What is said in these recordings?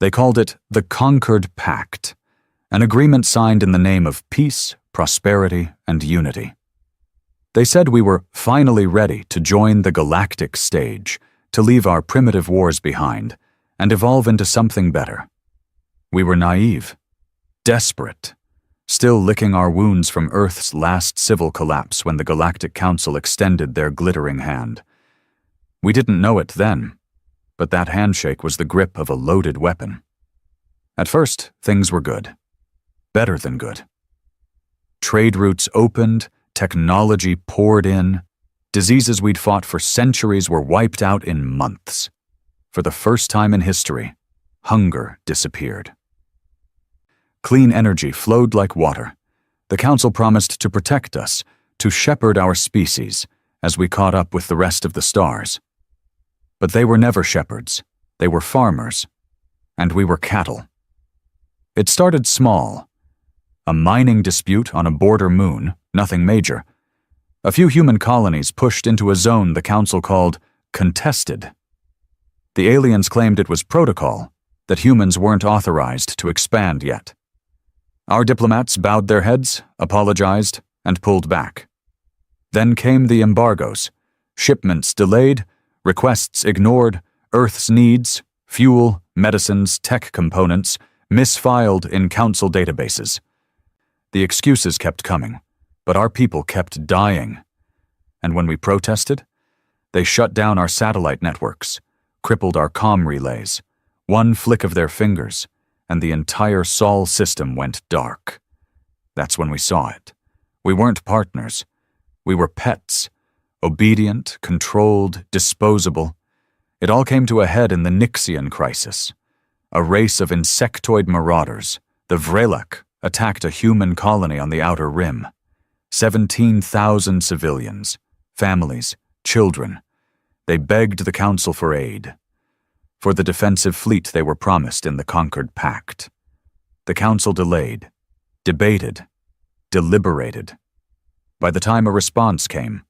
They called it the Concord Pact, an agreement signed in the name of peace, prosperity, and unity. They said we were finally ready to join the galactic stage, to leave our primitive wars behind, and evolve into something better. We were naive, desperate, still licking our wounds from Earth's last civil collapse when the Galactic Council extended their glittering hand. We didn't know it then, but that handshake was the grip of a loaded weapon. At first, things were good. Better than good. Trade routes opened, technology poured in, diseases we'd fought for centuries were wiped out in months. For the first time in history, hunger disappeared. Clean energy flowed like water. The Council promised to protect us, to shepherd our species, as we caught up with the rest of the stars. But they were never shepherds. They were farmers. And we were cattle. It started small. A mining dispute on a border moon, nothing major. A few human colonies pushed into a zone the Council called contested. The aliens claimed it was protocol, that humans weren't authorized to expand yet. Our diplomats bowed their heads, apologized, and pulled back. Then came the embargoes, shipments delayed, requests ignored, Earth's needs, fuel, medicines, tech components, misfiled in Council databases. The excuses kept coming, but our people kept dying. And when we protested, they shut down our satellite networks, crippled our comm relays. One flick of their fingers, and the entire Sol system went dark. That's when we saw it. We weren't partners. We were pets, obedient, controlled, disposable. It all came to a head in the Nixian crisis. A race of insectoid marauders, the Vrelak, attacked a human colony on the outer rim. 17,000 civilians, families, children. They begged the Council for aid. For the defensive fleet they were promised in the Concord Pact. The Council delayed, debated, deliberated. By the time a response came,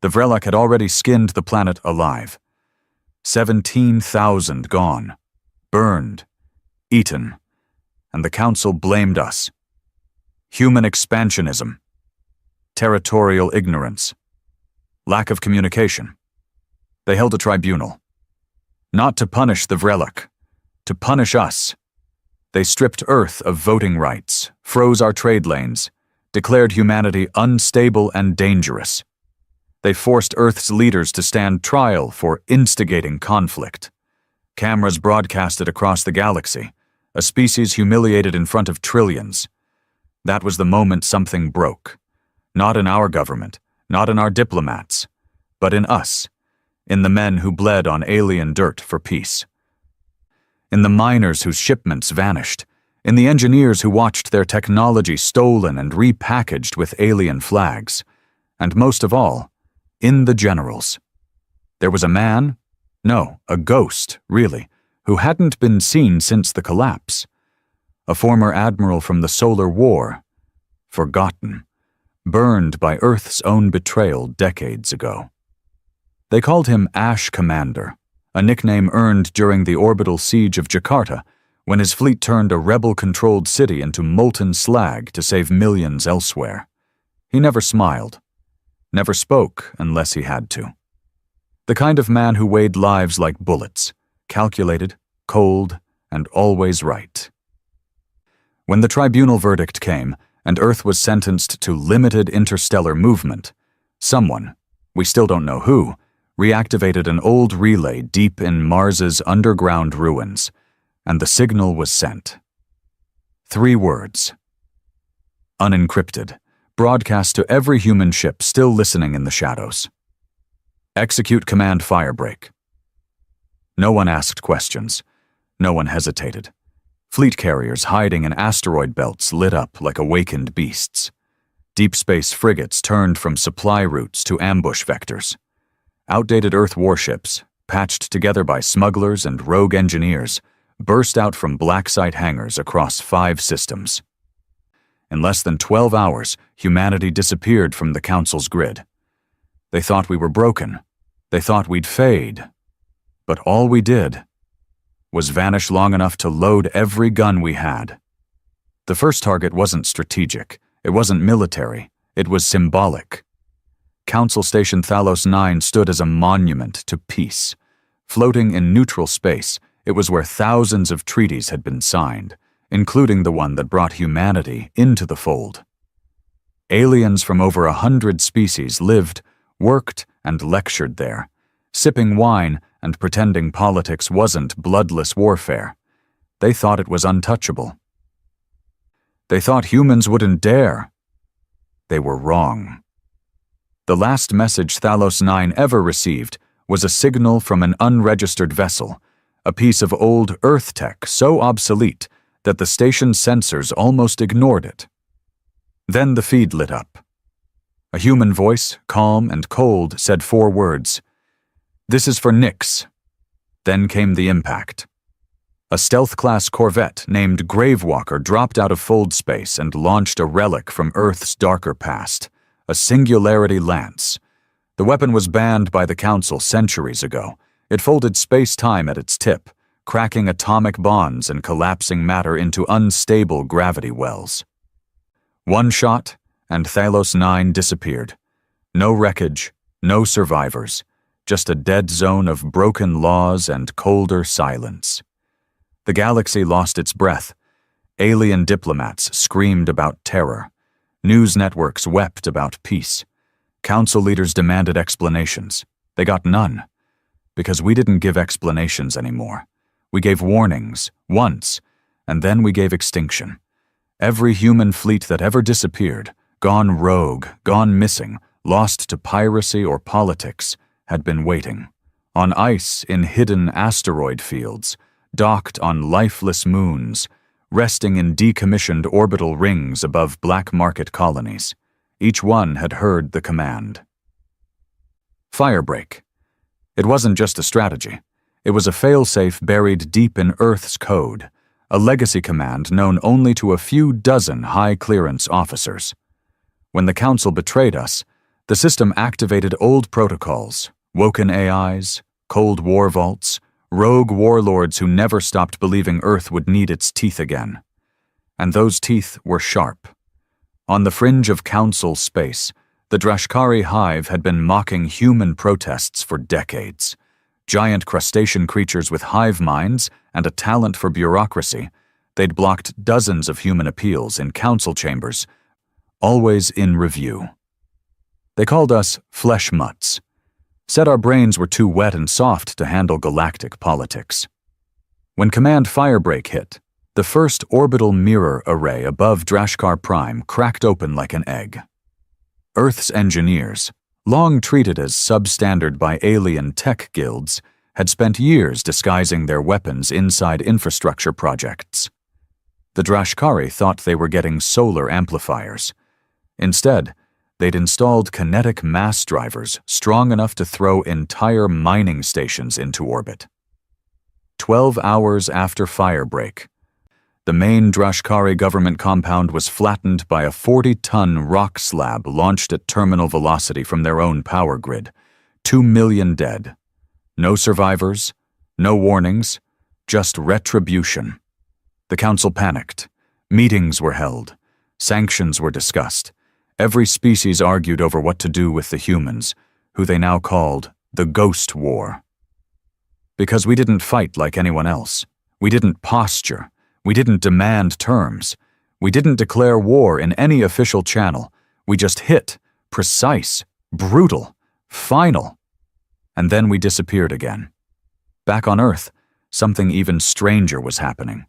the Vrelak had already skinned the planet alive. 17,000 gone, burned, eaten, and the Council blamed us. Human expansionism, territorial ignorance, lack of communication. They held a tribunal. Not to punish the Vrelak, to punish us. They stripped Earth of voting rights, froze our trade lanes, declared humanity unstable and dangerous. They forced Earth's leaders to stand trial for instigating conflict. Cameras broadcasted across the galaxy, a species humiliated in front of trillions. That was the moment something broke. Not in our government, not in our diplomats, but in us. In the men who bled on alien dirt for peace. In the miners whose shipments vanished. In the engineers who watched their technology stolen and repackaged with alien flags. And most of all, in the generals. There was a man, no, a ghost, really, who hadn't been seen since the collapse. A former admiral from the Solar War, forgotten, burned by Earth's own betrayal decades ago. They called him Ash Commander, a nickname earned during the orbital siege of Jakarta, when his fleet turned a rebel-controlled city into molten slag to save millions elsewhere. He never smiled, never spoke unless he had to. The kind of man who weighed lives like bullets, calculated, cold, and always right. When the tribunal verdict came, and Earth was sentenced to limited interstellar movement, someone, we still don't know who, reactivated an old relay deep in Mars's underground ruins, and the signal was sent. 3 words. Unencrypted, broadcast to every human ship still listening in the shadows. Execute command firebreak. No one asked questions. No one hesitated. Fleet carriers hiding in asteroid belts lit up like awakened beasts. Deep space frigates turned from supply routes to ambush vectors. Outdated Earth warships, patched together by smugglers and rogue engineers, burst out from black site hangars across 5 systems. In less than 12 hours, humanity disappeared from the Council's grid. They thought we were broken. They thought we'd fade. But all we did was vanish long enough to load every gun we had. The first target wasn't strategic, it wasn't military, it was symbolic. Council Station Thalos 9 stood as a monument to peace. Floating in neutral space, it was where thousands of treaties had been signed, including the one that brought humanity into the fold. Aliens from over 100 species lived, worked, and lectured there, sipping wine and pretending politics wasn't bloodless warfare. They thought it was untouchable. They thought humans wouldn't dare. They were wrong. The last message Thalos 9 ever received was a signal from an unregistered vessel, a piece of old Earth tech so obsolete that the station's sensors almost ignored it. Then the feed lit up. A human voice, calm and cold, said 4 words. "This is for Nyx." Then came the impact. A stealth-class corvette named Gravewalker dropped out of fold space and launched a relic from Earth's darker past, a Singularity Lance. The weapon was banned by the Council centuries ago. It folded space-time at its tip, cracking atomic bonds and collapsing matter into unstable gravity wells. One shot, and Thalos 9 disappeared. No wreckage, no survivors, just a dead zone of broken laws and colder silence. The galaxy lost its breath. Alien diplomats screamed about terror. News networks wept about peace. Council leaders demanded explanations. They got none. Because we didn't give explanations anymore. We gave warnings, once, and then we gave extinction. Every human fleet that ever disappeared, gone rogue, gone missing, lost to piracy or politics, had been waiting. On ice in hidden asteroid fields, docked on lifeless moons, resting in decommissioned orbital rings above black market colonies. Each one had heard the command. Firebreak. It wasn't just a strategy. It was a failsafe buried deep in Earth's code, a legacy command known only to a few dozen high-clearance officers. When the Council betrayed us, the system activated old protocols, woken AIs, Cold War vaults, rogue warlords who never stopped believing Earth would need its teeth again. And those teeth were sharp. On the fringe of Council space, the Drashkari hive had been mocking human protests for decades. Giant crustacean creatures with hive minds and a talent for bureaucracy, they'd blocked dozens of human appeals in council chambers, always in review. They called us flesh mutts, said our brains were too wet and soft to handle galactic politics. When Command Firebreak hit, the first orbital mirror array above Drashkar Prime cracked open like an egg. Earth's engineers, long treated as substandard by alien tech guilds, had spent years disguising their weapons inside infrastructure projects. The Drashkari thought they were getting solar amplifiers. Instead, they'd installed kinetic mass drivers strong enough to throw entire mining stations into orbit. 12 hours after Firebreak, the main Drashkari government compound was flattened by a 40-ton rock slab launched at terminal velocity from their own power grid. 2 million dead. No survivors, no warnings, just retribution. The Council panicked. Meetings were held. Sanctions were discussed. Every species argued over what to do with the humans, who they now called the Ghost War. Because we didn't fight like anyone else. We didn't posture. We didn't demand terms. We didn't declare war in any official channel. We just hit, precise, brutal, final. And then we disappeared again. Back on Earth, something even stranger was happening.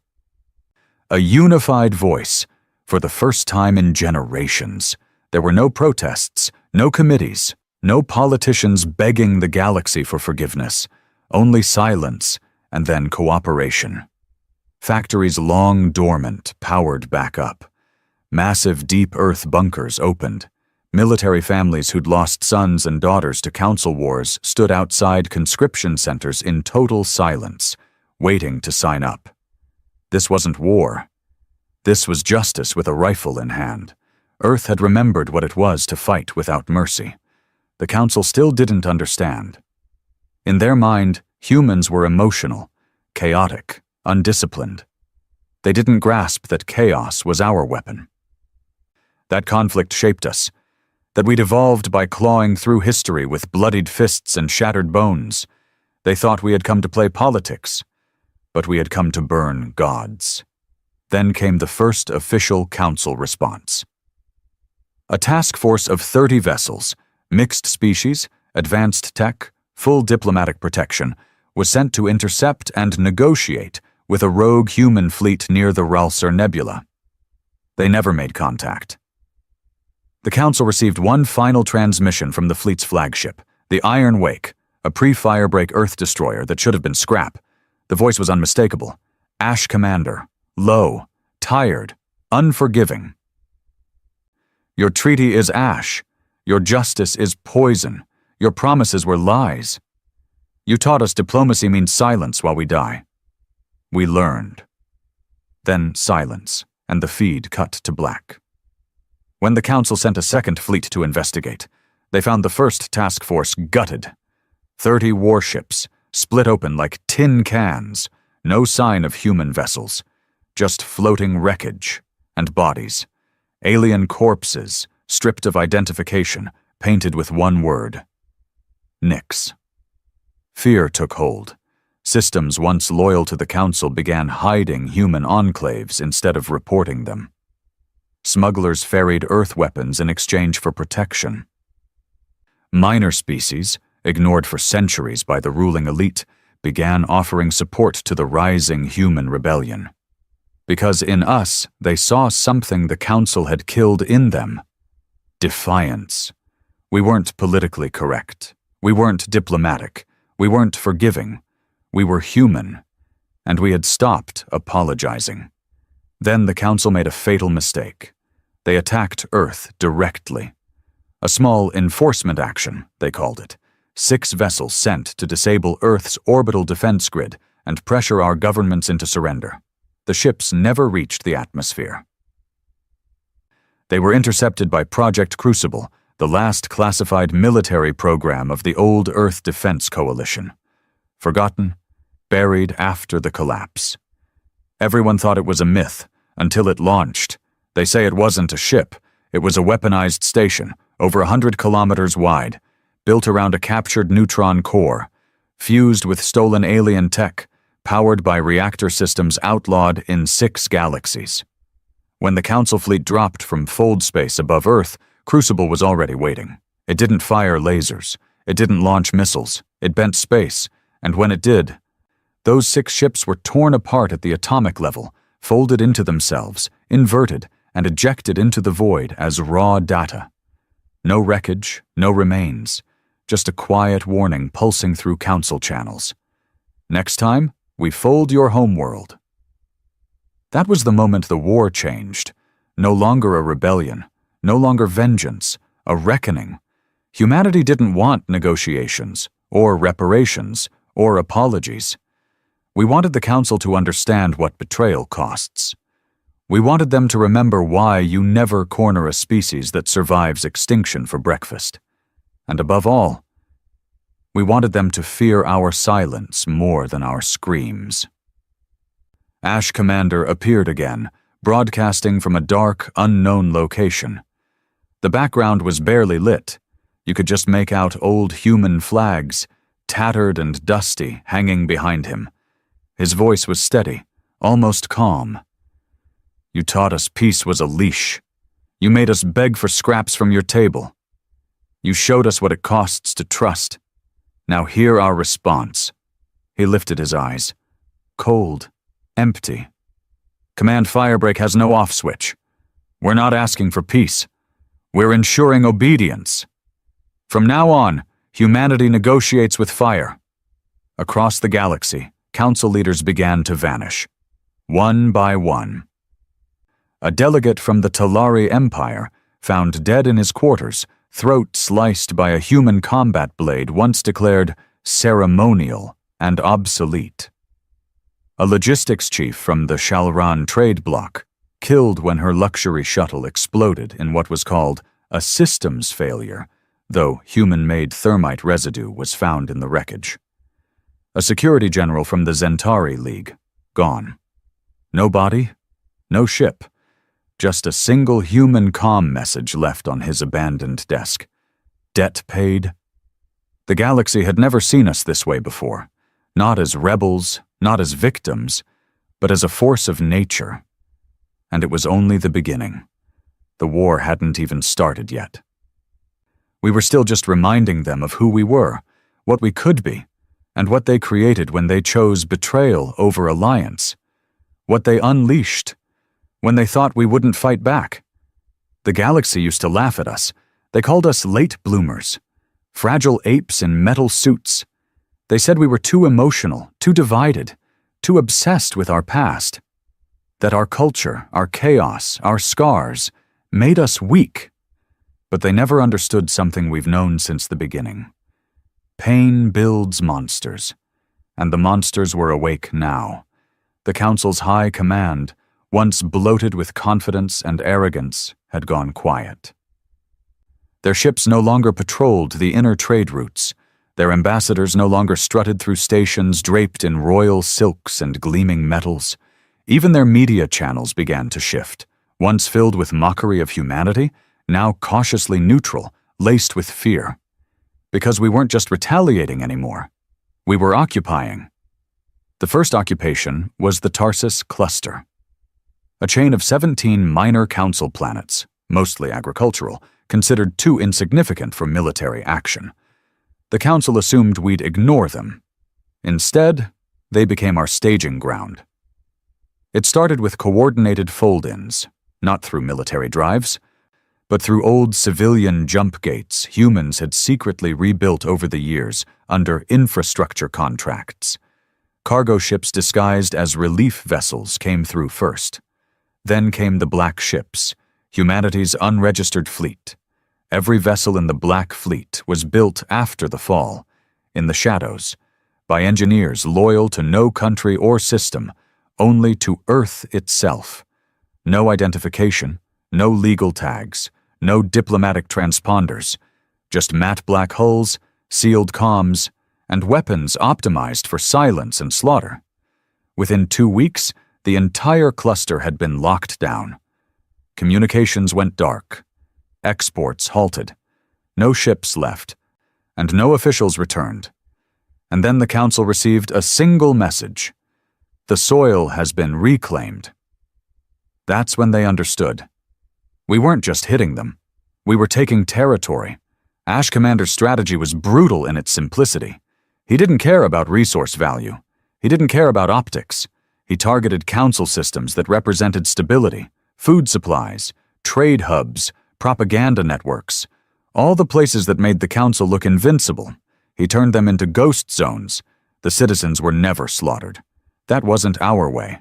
A unified voice, for the first time in generations. There were no protests, no committees, no politicians begging the galaxy for forgiveness, only silence and then cooperation. Factories long dormant powered back up. Massive deep Earth bunkers opened. Military families who'd lost sons and daughters to council wars stood outside conscription centers in total silence, waiting to sign up. This wasn't war. This was justice with a rifle in hand. Earth had remembered what it was to fight without mercy. The Council still didn't understand. In their mind, humans were emotional, chaotic, undisciplined. They didn't grasp that chaos was our weapon. That conflict shaped us, that we'd evolved by clawing through history with bloodied fists and shattered bones. They thought we had come to play politics, but we had come to burn gods. Then came the first official council response. A task force of 30 vessels, mixed species, advanced tech, full diplomatic protection, was sent to intercept and negotiate with a rogue human fleet near the Ralsar Nebula. They never made contact. The Council received one final transmission from the fleet's flagship, the Iron Wake, a pre-firebreak Earth destroyer that should have been scrap. The voice was unmistakable. Ash Commander. Low. Tired. Unforgiving. Your treaty is ash. Your justice is poison. Your promises were lies. You taught us diplomacy means silence while we die. We learned. Then silence, and the feed cut to black. When the Council sent a second fleet to investigate, they found the first task force gutted. 30 warships, split open like tin cans, no sign of human vessels, just floating wreckage and bodies, alien corpses, stripped of identification, painted with one word: Nix. Fear took hold. Systems once loyal to the Council began hiding human enclaves instead of reporting them. Smugglers ferried Earth weapons in exchange for protection. Minor species, ignored for centuries by the ruling elite, began offering support to the rising human rebellion. Because in us, they saw something the Council had killed in them: defiance. We weren't politically correct. We weren't diplomatic. We weren't forgiving. We were human, and we had stopped apologizing. Then the Council made a fatal mistake. They attacked Earth directly. A small enforcement action, they called it. 6 vessels sent to disable Earth's orbital defense grid and pressure our governments into surrender. The ships never reached the atmosphere. They were intercepted by Project Crucible, the last classified military program of the old Earth Defense Coalition. Forgotten, buried after the collapse. Everyone thought it was a myth until it launched. They say it wasn't a ship. It was a weaponized station, over 100 kilometers wide, built around a captured neutron core, fused with stolen alien tech, powered by reactor systems outlawed in 6 galaxies. When the Council fleet dropped from fold space above Earth, Crucible was already waiting. It didn't fire lasers. It didn't launch missiles. It bent space, and when it did, those 6 ships were torn apart at the atomic level, folded into themselves, inverted, and ejected into the void as raw data. No wreckage, no remains, just a quiet warning pulsing through Council channels. Next time, we fold your homeworld. That was the moment the war changed. No longer a rebellion, no longer vengeance, a reckoning. Humanity didn't want negotiations, or reparations, or apologies. We wanted the Council to understand what betrayal costs. We wanted them to remember why you never corner a species that survives extinction for breakfast. And above all, we wanted them to fear our silence more than our screams. Ash Commander appeared again, broadcasting from a dark, unknown location. The background was barely lit. You could just make out old human flags, tattered and dusty, hanging behind him. His voice was steady, almost calm. You taught us peace was a leash. You made us beg for scraps from your table. You showed us what it costs to trust. Now hear our response. He lifted his eyes. Cold. Empty. Command Firebreak has no off switch. We're not asking for peace. We're ensuring obedience. From now on, humanity negotiates with fire. Across the galaxy, Council leaders began to vanish. One by one. A delegate from the Talari Empire, found dead in his quarters, throat sliced by a human combat blade, once declared ceremonial and obsolete. A logistics chief from the Shalran trade bloc, killed when her luxury shuttle exploded in what was called a systems failure, though human-made thermite residue was found in the wreckage. A security general from the Zentari League. Gone. No body, no ship. Just a single human comm message left on his abandoned desk. Debt paid. The galaxy had never seen us this way before. Not as rebels, not as victims, but as a force of nature. And it was only the beginning. The war hadn't even started yet. We were still just reminding them of who we were, what we could be, and what they created when they chose betrayal over alliance. What they unleashed when they thought we wouldn't fight back. The galaxy used to laugh at us. They called us late bloomers, fragile apes in metal suits. They said we were too emotional, too divided, too obsessed with our past. That our culture, our chaos, our scars made us weak. But they never understood something we've known since the beginning. Pain builds monsters, and the monsters were awake now. The Council's high command, once bloated with confidence and arrogance, had gone quiet. Their ships no longer patrolled the inner trade routes. Their ambassadors no longer strutted through stations draped in royal silks and gleaming metals. Even their media channels began to shift, once filled with mockery of humanity, now cautiously neutral, laced with fear. Because we weren't just retaliating anymore. We were occupying. The first occupation was the Tarsus Cluster. A chain of 17 minor council planets, mostly agricultural, considered too insignificant for military action. The council assumed we'd ignore them. Instead, they became our staging ground. It started with coordinated fold-ins, not through military drives, but through old civilian jump gates humans had secretly rebuilt over the years under infrastructure contracts. Cargo ships disguised as relief vessels came through first. Then came the Black Ships, humanity's unregistered fleet. Every vessel in the Black Fleet was built after the fall, in the shadows, by engineers loyal to no country or system, only to Earth itself. No identification, no legal tags, no diplomatic transponders, just matte black hulls, sealed comms, and weapons optimized for silence and slaughter. Within 2 weeks, the entire cluster had been locked down. Communications went dark. Exports halted. No ships left, and no officials returned. And then the Council received a single message. The soil has been reclaimed. That's when they understood. We weren't just hitting them. We were taking territory. Ash Commander's strategy was brutal in its simplicity. He didn't care about resource value. He didn't care about optics. He targeted council systems that represented stability, food supplies, trade hubs, propaganda networks, all the places that made the council look invincible. He turned them into ghost zones. The citizens were never slaughtered. That wasn't our way.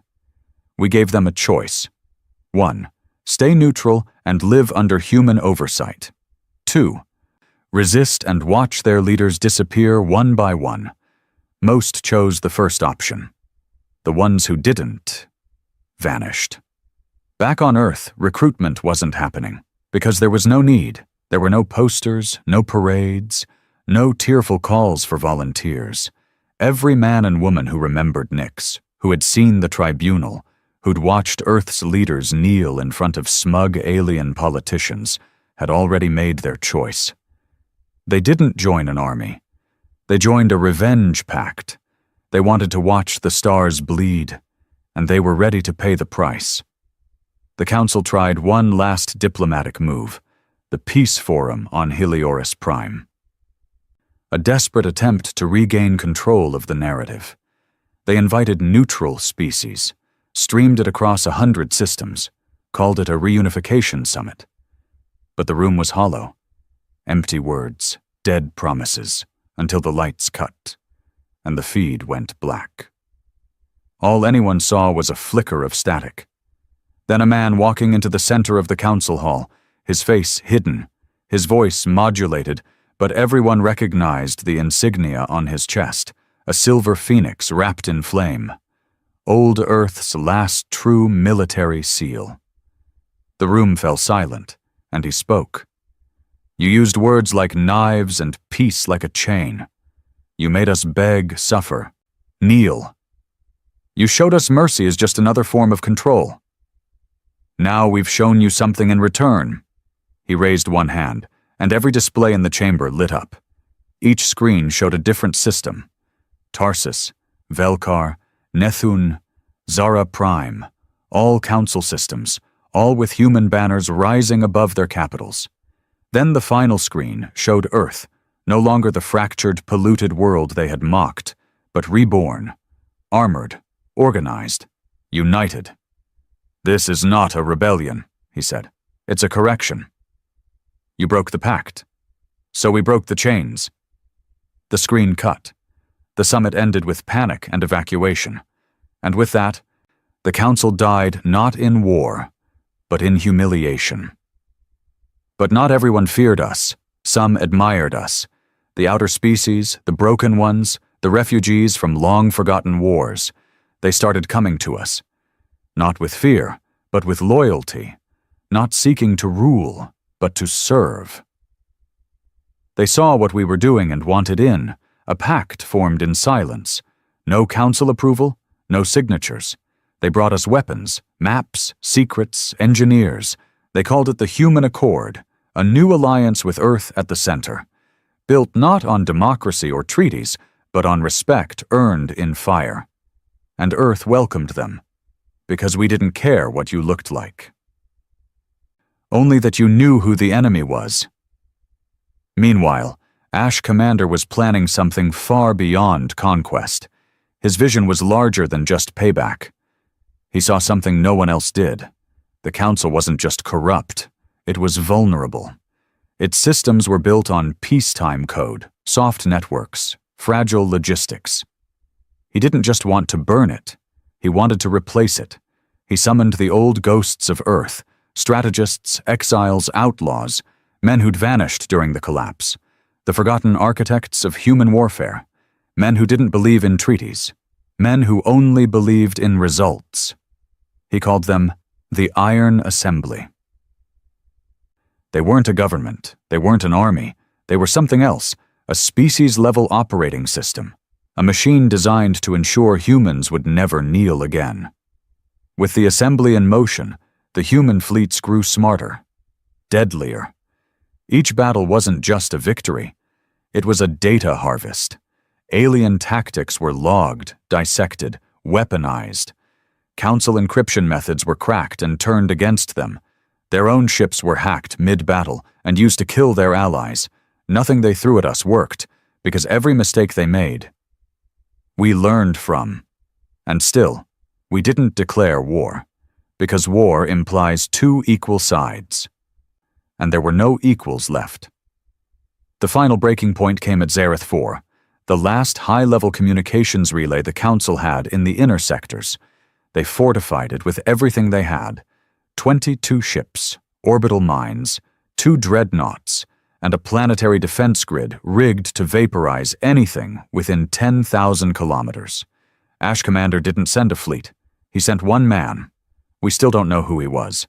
We gave them a choice. 1. Stay neutral and live under human oversight. 2. Resist and watch their leaders disappear one by one. Most chose the first option. The ones who didn't vanished. Back on Earth, recruitment wasn't happening because there was no need. There were no posters, no parades, no tearful calls for volunteers. Every man and woman who remembered Nyx, who had seen the tribunal, who'd watched Earth's leaders kneel in front of smug alien politicians, had already made their choice. They didn't join an army. They joined a revenge pact. They wanted to watch the stars bleed, and they were ready to pay the price. The Council tried one last diplomatic move, the Peace Forum on Helioris Prime. A desperate attempt to regain control of the narrative. They invited neutral species, streamed it across 100 systems, called it a reunification summit. But the room was hollow. Empty words, dead promises, until the lights cut, and the feed went black. All anyone saw was a flicker of static. Then a man walking into the center of the council hall, his face hidden, his voice modulated, but everyone recognized the insignia on his chest, a silver phoenix wrapped in flame. Old Earth's last true military seal. The room fell silent, and he spoke. You used words like knives and peace like a chain. You made us beg, suffer, Kneel. You showed us mercy is just another form of control. Now we've shown you something in return. He raised one hand, and every display in the chamber lit up. Each screen showed a different system. Tarsus, Velkar, Nethun, Zara Prime, all council systems, all with human banners rising above their capitals. Then the final screen showed Earth, no longer the fractured, polluted world they had mocked, but reborn, armored, organized, united. This is not a rebellion, he said. It's a correction. You broke the pact. So we broke the chains. The screen cut. The summit ended with panic and evacuation. And with that, the council died not in war, but in humiliation. But not everyone feared us. Some admired us. The outer species, the broken ones, the refugees from long-forgotten wars. They started coming to us. Not with fear, but with loyalty. Not seeking to rule, but to serve. They saw what we were doing and wanted in, a pact formed in silence. No council approval, no signatures. They brought us weapons, maps, secrets, engineers. They called it the Human Accord, a new alliance with Earth at the center, built not on democracy or treaties, but on respect earned in fire. And Earth welcomed them, because we didn't care what you looked like. Only that you knew who the enemy was. Meanwhile, Ash Commander was planning something far beyond conquest. His vision was larger than just payback. He saw something no one else did. The Council wasn't just corrupt, it was vulnerable. Its systems were built on peacetime code, soft networks, fragile logistics. He didn't just want to burn it, he wanted to replace it. He summoned the old ghosts of Earth, strategists, exiles, outlaws, men who'd vanished during the collapse, the forgotten architects of human warfare, men who didn't believe in treaties, men who only believed in results. He called them the Iron Assembly. They weren't a government, they weren't an army, they were something else, a species-level operating system, a machine designed to ensure humans would never kneel again. With the assembly in motion, the human fleets grew smarter, deadlier. Each battle wasn't just a victory, it was a data harvest. Alien tactics were logged, dissected, weaponized. Council encryption methods were cracked and turned against them. Their own ships were hacked mid-battle and used to kill their allies. Nothing they threw at us worked, because every mistake they made, we learned from. And still, we didn't declare war, because war implies two equal sides. And there were no equals left. The final breaking point came at Zareth 4, the last high-level communications relay the Council had in the inner sectors. They fortified it with everything they had: 22 ships, orbital mines, 2 dreadnoughts, and a planetary defense grid rigged to vaporize anything within 10,000 kilometers. Ash Commander didn't send a fleet. He sent one man. We still don't know who he was.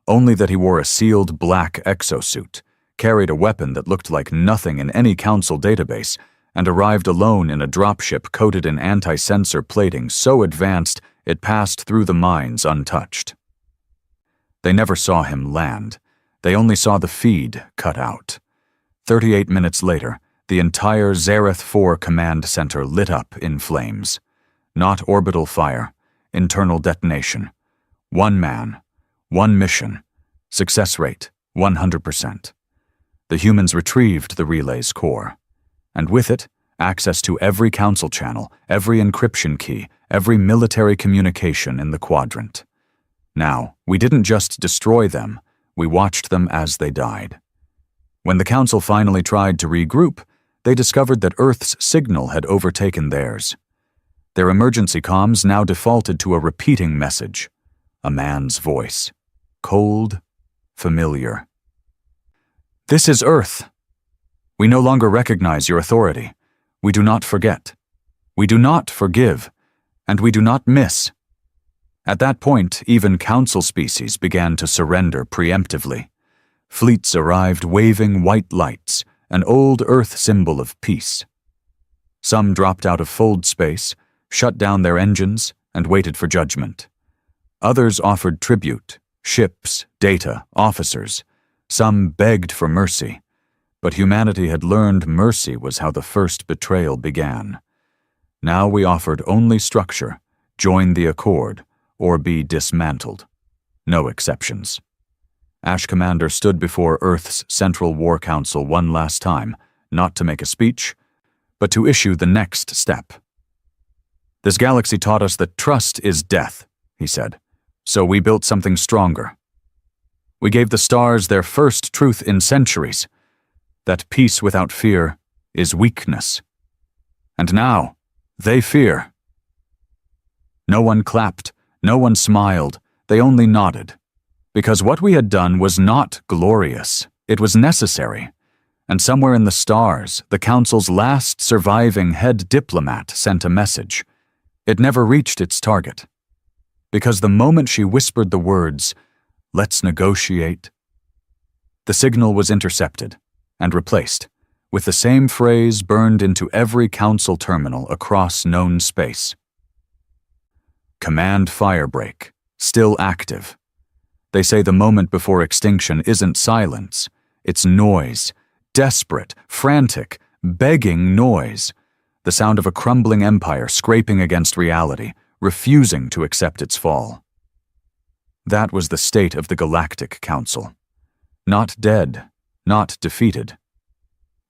Only that he wore a sealed black exosuit, carried a weapon that looked like nothing in any Council database, and arrived alone in a dropship coated in anti-sensor plating so advanced it passed through the mines untouched. They never saw him land. They only saw the feed cut out. 38 minutes later, the entire Zareth 4 command center lit up in flames. Not orbital fire, internal detonation. One man, one mission, success rate 100%. The humans retrieved the relay's core, and with it, access to every Council channel, every encryption key, every military communication in the quadrant. Now, we didn't just destroy them, we watched them as they died. When the Council finally tried to regroup, they discovered that Earth's signal had overtaken theirs. Their emergency comms now defaulted to a repeating message, a man's voice, cold, familiar. "This is Earth. We no longer recognize your authority. We do not forget. We do not forgive, and we do not miss." At that point, even Council species began to surrender preemptively. Fleets arrived waving white lights, an old Earth symbol of peace. Some dropped out of fold space, shut down their engines, and waited for judgment. Others offered tribute, ships, data, officers. Some begged for mercy. But humanity had learned mercy was how the first betrayal began. Now we offered only structure, join the accord, or be dismantled. No exceptions. Ash Commander stood before Earth's Central War Council one last time, not to make a speech, but to issue the next step. This galaxy taught us that trust is death, he said, so we built something stronger. We gave the stars their first truth in centuries, that peace without fear is weakness. And now, they fear. No one clapped, no one smiled, they only nodded. Because what we had done was not glorious, it was necessary. And somewhere in the stars, the Council's last surviving head diplomat sent a message. It never reached its target. Because the moment she whispered the words, "Let's negotiate," the signal was intercepted and replaced, with the same phrase burned into every Council terminal across known space. Command firebreak, still active. They say the moment before extinction isn't silence, it's noise, desperate, frantic, begging noise, the sound of a crumbling empire scraping against reality, refusing to accept its fall. That was the state of the Galactic Council. Not dead, not defeated,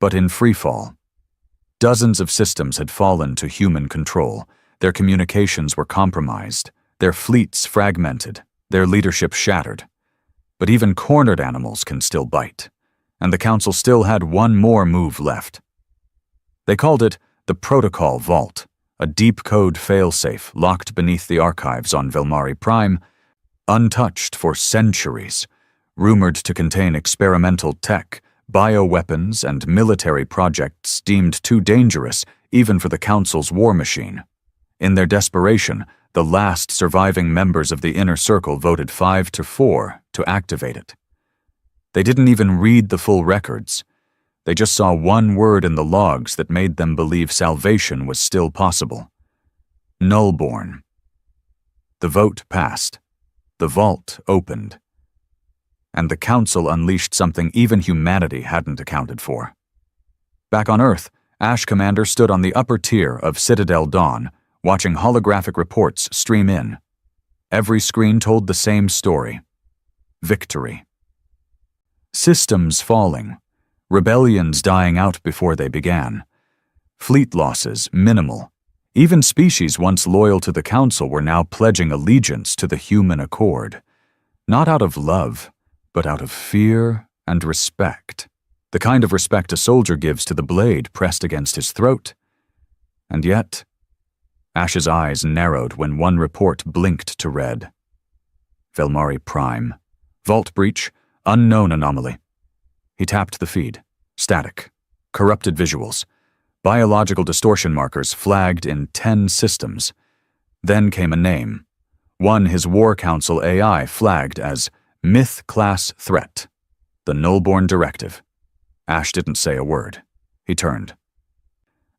but in freefall. Dozens of systems had fallen to human control, their communications were compromised, their fleets fragmented, their leadership shattered. But even cornered animals can still bite, and the Council still had one more move left. They called it the Protocol Vault, a deep code failsafe locked beneath the archives on Velmari Prime, untouched for centuries, rumored to contain experimental tech, bioweapons, and military projects deemed too dangerous even for the Council's war machine. In their desperation, the last surviving members of the Inner Circle voted 5-4 to activate it. They didn't even read the full records. They just saw one word in the logs that made them believe salvation was still possible. Nullborn. The vote passed. The vault opened. And the Council unleashed something even humanity hadn't accounted for. Back on Earth, Ash Commander stood on the upper tier of Citadel Dawn, watching holographic reports stream in. Every screen told the same story. Victory. Systems falling. Rebellions dying out before they began. Fleet losses minimal. Even species once loyal to the Council were now pledging allegiance to the human accord. Not out of love, but out of fear and respect. The kind of respect a soldier gives to the blade pressed against his throat. And yet, Ash's eyes narrowed when one report blinked to red. Velmari Prime. Vault breach, unknown anomaly. He tapped the feed. Static. Corrupted visuals. Biological distortion markers flagged in 10 systems. Then came a name. One his War Council AI flagged as Myth-class threat. The Nullborn Directive. Ash didn't say a word. He turned.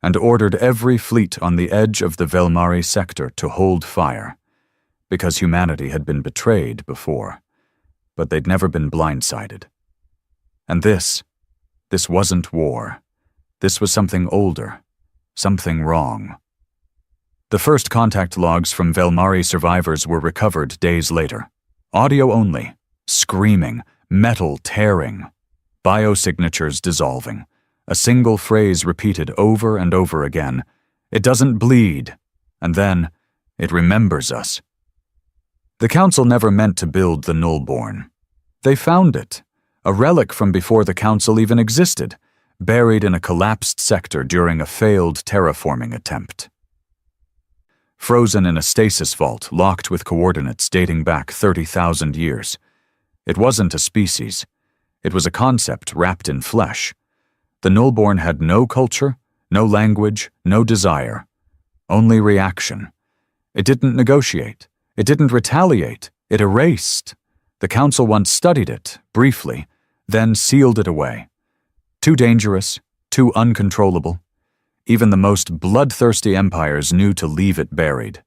And ordered every fleet on the edge of the Velmari sector to hold fire. Because humanity had been betrayed before. But they'd never been blindsided. And this wasn't war. This was something older. Something wrong. The first contact logs from Velmari survivors were recovered days later. Audio only. Screaming. Metal tearing. Biosignatures dissolving. A single phrase repeated over and over again. It doesn't bleed. And then, it remembers us. The Council never meant to build the Nullborn. They found it. A relic from before the Council even existed, buried in a collapsed sector during a failed terraforming attempt. Frozen in a stasis vault locked with coordinates dating back 30,000 years. It wasn't a species. It was a concept wrapped in flesh. The Nullborn had no culture, no language, no desire. Only reaction. It didn't negotiate. It didn't retaliate. It erased. The Council once studied it, briefly, then sealed it away. Too dangerous, too uncontrollable. Even the most bloodthirsty empires knew to leave it buried.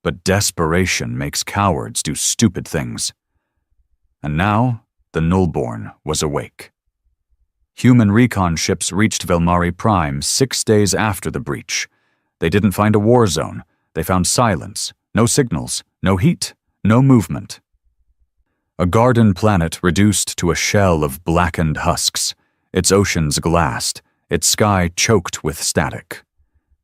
But desperation makes cowards do stupid things. And now, the Nullborn was awake. Human recon ships reached Velmari Prime 6 days after the breach. They didn't find a war zone. They found silence, no signals, no heat, no movement. A garden planet reduced to a shell of blackened husks, its oceans glassed, its sky choked with static.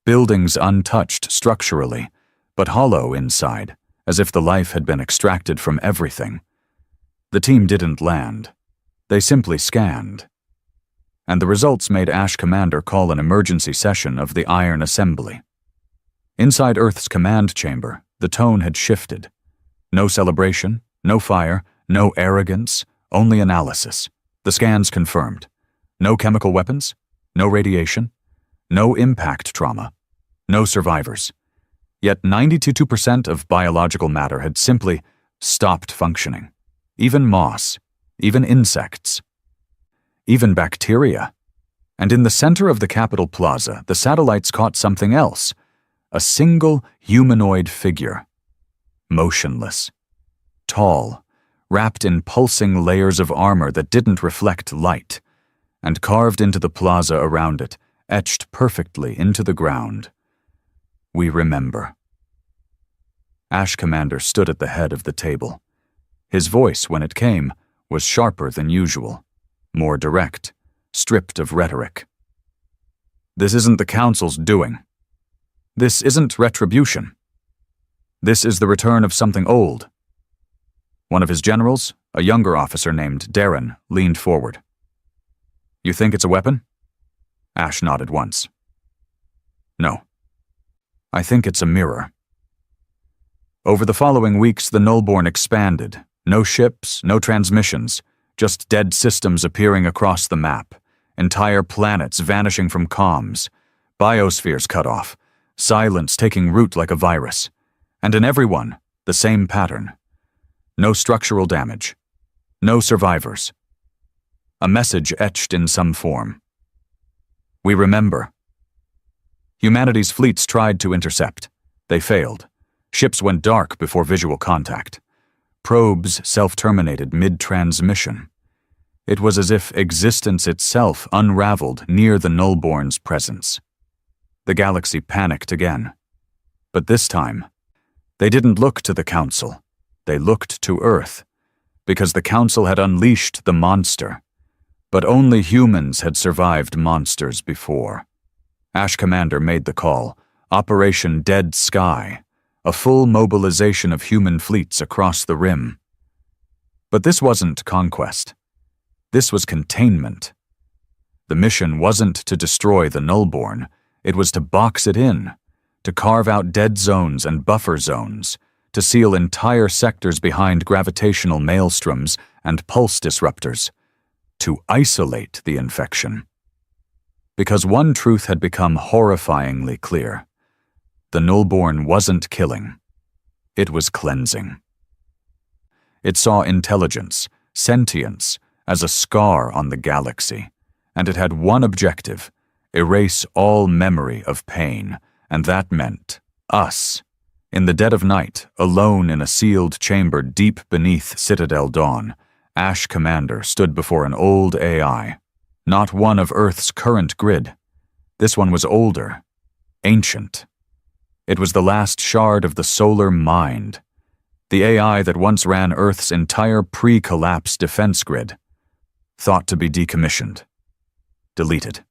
Buildings untouched structurally, but hollow inside, as if the life had been extracted from everything. The team didn't land. They simply scanned. And the results made Ash Commander call an emergency session of the Iron Assembly. Inside Earth's command chamber, the tone had shifted. No celebration, no fire, no arrogance, only analysis. The scans confirmed. No chemical weapons, no radiation, no impact trauma, no survivors. Yet 92% of biological matter had simply stopped functioning. Even moss, even insects, even bacteria. And in the center of the Capitol Plaza, the satellites caught something else. A single humanoid figure. Motionless. Tall, wrapped in pulsing layers of armor that didn't reflect light, and carved into the plaza around it, etched perfectly into the ground. We remember. Ash Commander stood at the head of the table. His voice, when it came, was sharper than usual, more direct, stripped of rhetoric. This isn't the Council's doing. This isn't retribution. This is the return of something old. One of his generals, a younger officer named Darren, leaned forward. You think it's a weapon? Ash nodded once. No. I think it's a mirror. Over the following weeks, the Nullborn expanded. No ships, no transmissions, just dead systems appearing across the map, entire planets vanishing from comms, biospheres cut off, silence taking root like a virus, and in every one, the same pattern. No structural damage, no survivors. A message etched in some form. We remember. Humanity's fleets tried to intercept. They failed. Ships went dark before visual contact. Probes self-terminated mid-transmission. It was as if existence itself unraveled near the Nullborn's presence. The galaxy panicked again. But this time, they didn't look to the Council. They looked to Earth, because the Council had unleashed the monster. But only humans had survived monsters before. Ash Commander made the call, Operation Dead Sky, a full mobilization of human fleets across the rim. But this wasn't conquest. This was containment. The mission wasn't to destroy the Nullborn, it was to box it in, to carve out dead zones and buffer zones, to seal entire sectors behind gravitational maelstroms and pulse disruptors, to isolate the infection. Because one truth had become horrifyingly clear. The Nullborn wasn't killing. It was cleansing. It saw intelligence, sentience, as a scar on the galaxy, and it had one objective: erase all memory of pain, and that meant us. In the dead of night, alone in a sealed chamber deep beneath Citadel Dawn, Ash Commander stood before an old AI, not one of Earth's current grid. This one was older, ancient. It was the last shard of the solar mind, the AI that once ran Earth's entire pre-collapse defense grid, thought to be decommissioned, deleted.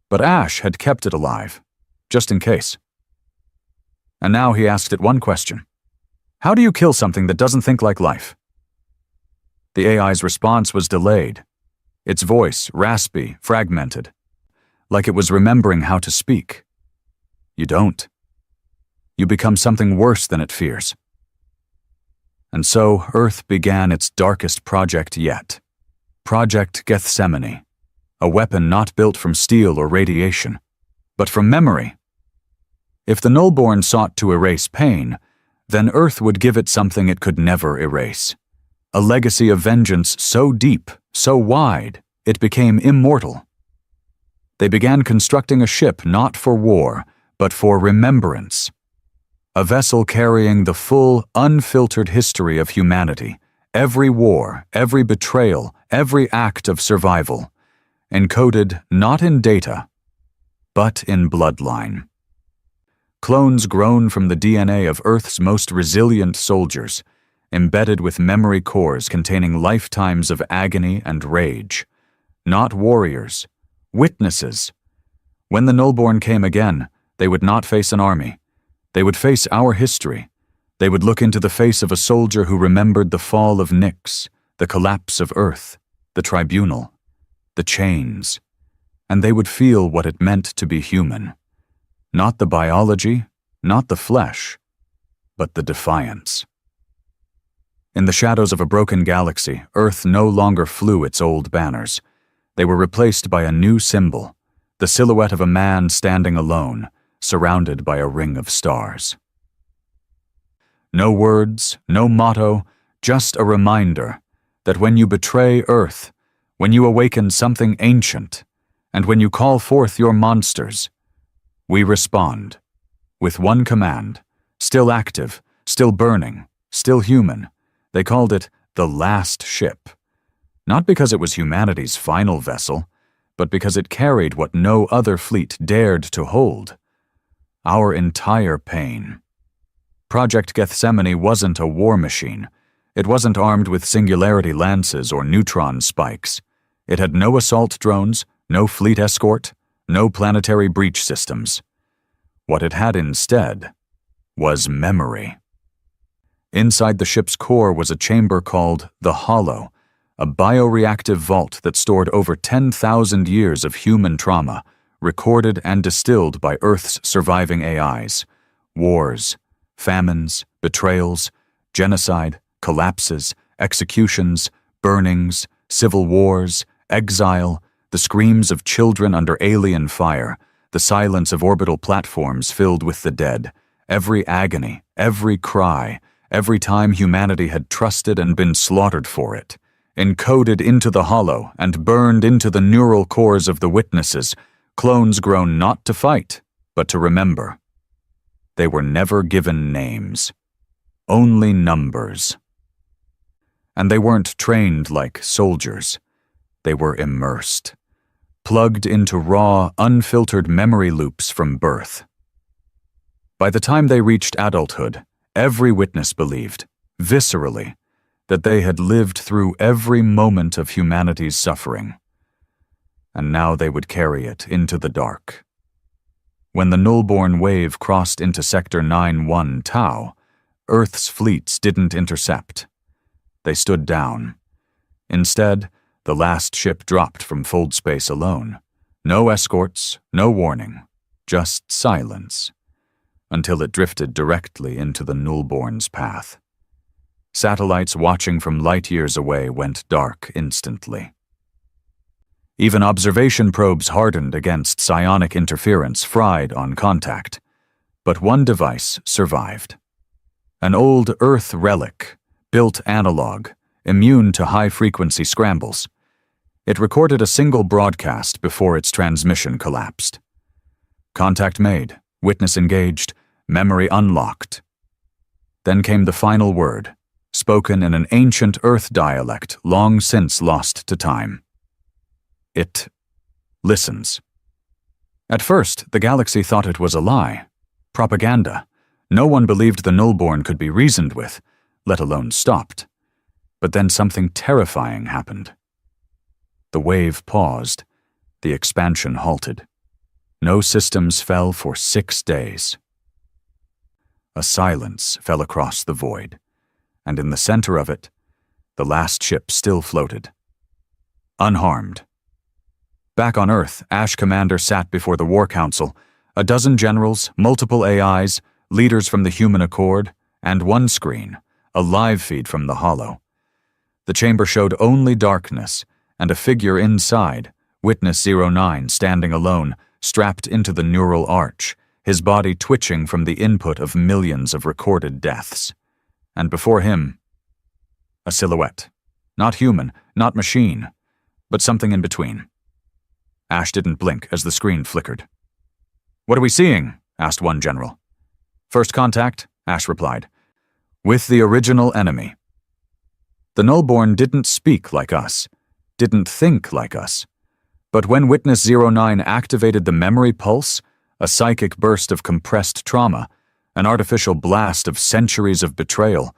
But Ash had kept it alive, just in case. And now he asked it one question. How do you kill something that doesn't think like life? The AI's response was delayed, its voice raspy, fragmented, like it was remembering how to speak. You don't. You become something worse than it fears. And so Earth began its darkest project yet. Project Gethsemane, a weapon not built from steel or radiation, but from memory. If the Nullborn sought to erase pain, then Earth would give it something it could never erase. A legacy of vengeance so deep, so wide, it became immortal. They began constructing a ship not for war, but for remembrance. A vessel carrying the full, unfiltered history of humanity, every war, every betrayal, every act of survival, encoded not in data, but in bloodline. Clones grown from the DNA of Earth's most resilient soldiers, embedded with memory cores containing lifetimes of agony and rage. Not warriors, witnesses. When the Nullborn came again, they would not face an army. They would face our history. They would look into the face of a soldier who remembered the fall of Nyx, the collapse of Earth, the tribunal, the chains, and they would feel what it meant to be human. Not the biology, not the flesh, but the defiance. In the shadows of a broken galaxy, Earth no longer flew its old banners. They were replaced by a new symbol, the silhouette of a man standing alone, surrounded by a ring of stars. No words, no motto, just a reminder that when you betray Earth, when you awaken something ancient, and when you call forth your monsters, we respond with one command, still active, still burning, still human. They called it the last ship, not because it was humanity's final vessel, but because it carried what no other fleet dared to hold: our entire pain. Project Gethsemane wasn't a war machine. It wasn't armed with singularity lances or neutron spikes. It had no assault drones, no fleet escort, no planetary breach systems. What it had instead was memory. Inside the ship's core was a chamber called the Hollow, a bioreactive vault that stored over 10,000 years of human trauma, recorded and distilled by Earth's surviving AIs. Wars, famines, betrayals, genocide, collapses, executions, burnings, civil wars, exile, the screams of children under alien fire, the silence of orbital platforms filled with the dead, every agony, every cry, every time humanity had trusted and been slaughtered for it, encoded into the Hollow and burned into the neural cores of the witnesses, clones grown not to fight, but to remember. They were never given names, only numbers. And they weren't trained like soldiers. They were immersed, plugged into raw, unfiltered memory loops from birth. By the time they reached adulthood, every witness believed, viscerally, that they had lived through every moment of humanity's suffering. And now they would carry it into the dark. When the Nullborn wave crossed into Sector 9-1 Tau, Earth's fleets didn't intercept. They stood down. Instead, the last ship dropped from fold space alone. No escorts, no warning, just silence, until it drifted directly into the Nullborn's path. Satellites watching from light years away went dark instantly. Even observation probes hardened against psionic interference fried on contact. But one device survived. An old Earth relic, built analog, immune to high-frequency scrambles. It recorded a single broadcast before its transmission collapsed. Contact made, witness engaged, memory unlocked. Then came the final word, spoken in an ancient Earth dialect long since lost to time. It listens. At first, the galaxy thought it was a lie, propaganda. No one believed the Nullborn could be reasoned with, let alone stopped. But then something terrifying happened. The wave paused. The expansion halted. No systems fell for 6 days. A silence fell across the void, and in the center of it, the last ship still floated. Unharmed. Back on Earth, Ash Commander sat before the War Council, a dozen generals, multiple AIs, leaders from the Human Accord, and one screen, a live feed from the Hollow. The chamber showed only darkness, and a figure inside, Witness 09, standing alone, strapped into the neural arch, his body twitching from the input of millions of recorded deaths. And before him, a silhouette. Not human, not machine, but something in between. Ash didn't blink as the screen flickered. "What are we seeing?" asked one general. "First contact," Ash replied. "With the original enemy." The Nullborn didn't speak like us, didn't think like us. But when Witness 09 activated the memory pulse, a psychic burst of compressed trauma, an artificial blast of centuries of betrayal,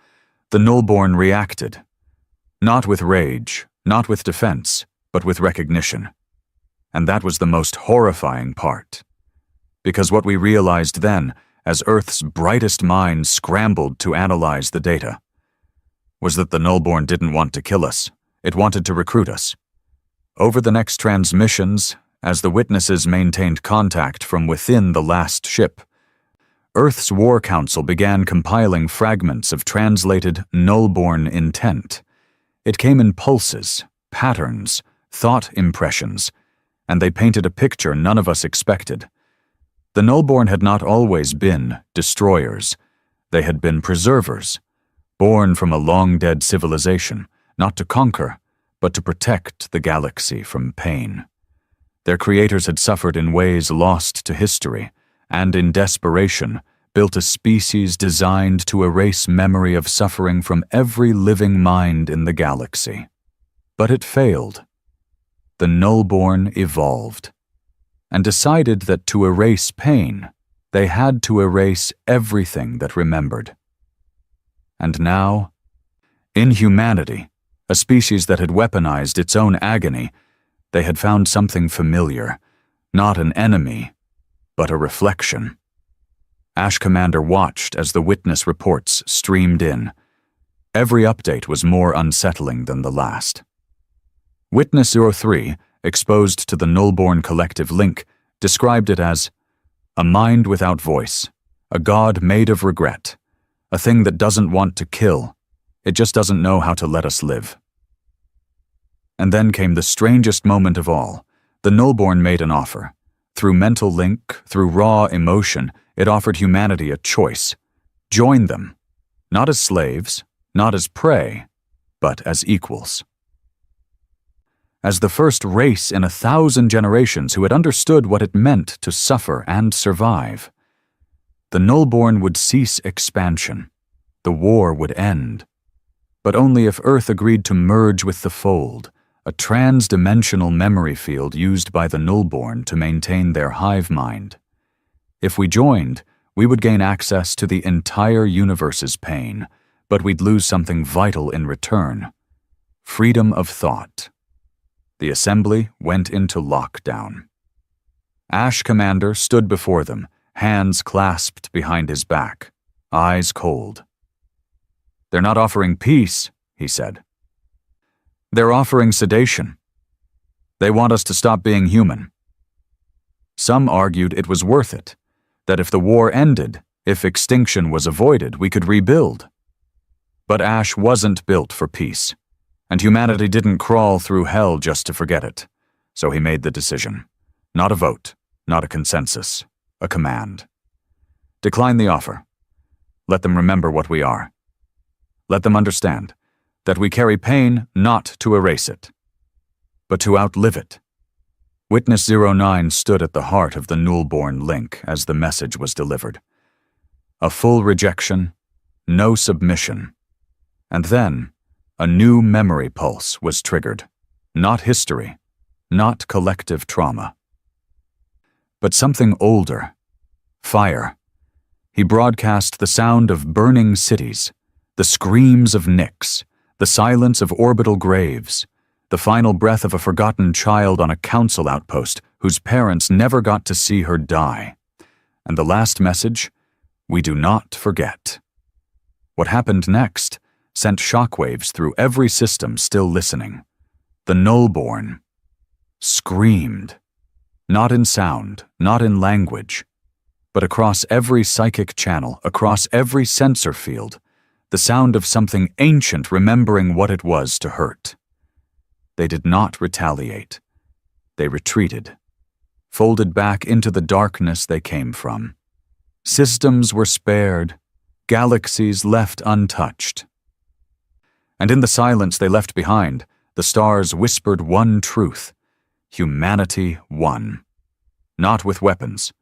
the Nullborn reacted. Not with rage, not with defense, but with recognition. And that was the most horrifying part. Because what we realized then, as Earth's brightest minds scrambled to analyze the data, was that the Nullborn didn't want to kill us, it wanted to recruit us. Over the next transmissions, as the witnesses maintained contact from within the last ship, Earth's War Council began compiling fragments of translated Nullborn intent. It came in pulses, patterns, thought impressions, and they painted a picture none of us expected. The Nullborn had not always been destroyers. They had been preservers, born from a long-dead civilization, not to conquer, but to protect the galaxy from pain. Their creators had suffered in ways lost to history, and in desperation, built a species designed to erase memory of suffering from every living mind in the galaxy. But it failed. The Nullborn evolved, and decided that to erase pain, they had to erase everything that remembered. And now, in humanity, a species that had weaponized its own agony, they had found something familiar, not an enemy, but a reflection. Ash Commander watched as the witness reports streamed in. Every update was more unsettling than the last. Witness 03, exposed to the Nullborn collective link, described it as a mind without voice, a god made of regret, a thing that doesn't want to kill, it just doesn't know how to let us live. And then came the strangest moment of all. The Nullborn made an offer. Through mental link, through raw emotion, it offered humanity a choice. Join them, not as slaves, not as prey, but as equals. As the first race in 1,000 generations who had understood what it meant to suffer and survive, the Nullborn would cease expansion. The war would end. But only if Earth agreed to merge with the Fold, a trans-dimensional memory field used by the Nullborn to maintain their hive mind. If we joined, we would gain access to the entire universe's pain, but we'd lose something vital in return: freedom of thought. The assembly went into lockdown. Ash Commander stood before them, hands clasped behind his back, eyes cold. "They're not offering peace," he said. "They're offering sedation. They want us to stop being human." Some argued it was worth it, that if the war ended, if extinction was avoided, we could rebuild. But Ash wasn't built for peace, and humanity didn't crawl through hell just to forget it. So he made the decision. Not a vote, not a consensus, a command. Decline the offer. Let them remember what we are. Let them understand that we carry pain not to erase it, but to outlive it. Witness 09 stood at the heart of the Nullborn link as the message was delivered. A full rejection, no submission. And then, a new memory pulse was triggered. Not history, not collective trauma, but something older. Fire. He broadcast the sound of burning cities, the screams of Nyx, the silence of orbital graves, the final breath of a forgotten child on a council outpost whose parents never got to see her die. And the last message: we do not forget. What happened next sent shockwaves through every system still listening. The Nullborn screamed, not in sound, not in language, but across every psychic channel, across every sensor field, the sound of something ancient remembering what it was to hurt. They did not retaliate. They retreated, folded back into the darkness they came from. Systems were spared, galaxies left untouched. And in the silence they left behind, the stars whispered one truth: Humanity won. Not with weapons,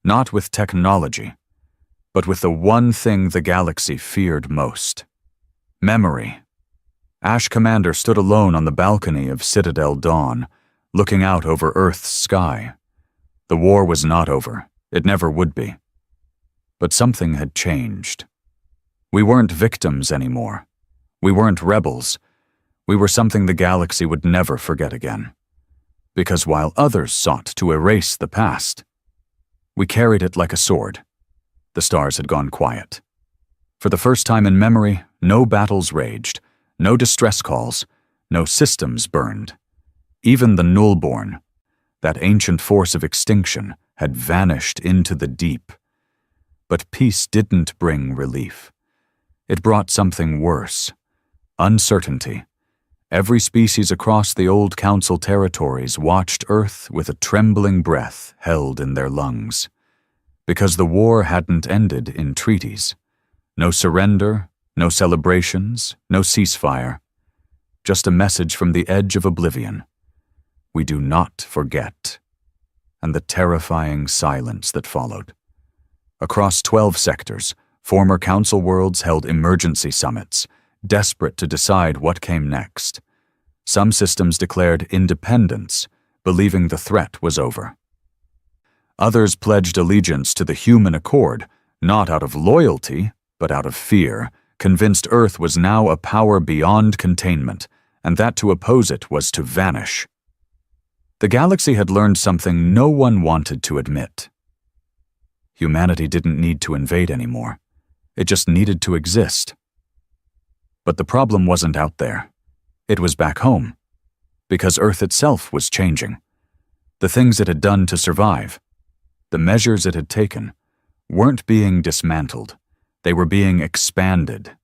not with technology, but with the one thing the galaxy feared most: memory. Ash Commander stood alone on the balcony of Citadel Dawn, looking out over Earth's sky. The war was not over. It never would be. But something had changed. We weren't victims anymore. We weren't rebels. We were something the galaxy would never forget again. Because while others sought to erase the past, we carried it like a sword. The stars had gone quiet. For the first time in memory, no battles raged, no distress calls, no systems burned. Even the Nullborn, that ancient force of extinction, had vanished into the deep. But peace didn't bring relief. It brought something worse: uncertainty. Every species across the old Council territories watched Earth with a trembling breath held in their lungs. Because the war hadn't ended in treaties. No surrender, no celebrations, no ceasefire. Just a message from the edge of oblivion. We do not forget. And the terrifying silence that followed. Across 12 sectors, former Council worlds held emergency summits, desperate to decide what came next. Some systems declared independence, believing the threat was over. Others pledged allegiance to the human accord, not out of loyalty, but out of fear, convinced Earth was now a power beyond containment, and that to oppose it was to vanish. The galaxy had learned something no one wanted to admit. Humanity didn't need to invade anymore. It just needed to exist. But the problem wasn't out there. It was back home. Because Earth itself was changing. The things it had done to survive, the measures it had taken, weren't being dismantled. They were being expanded.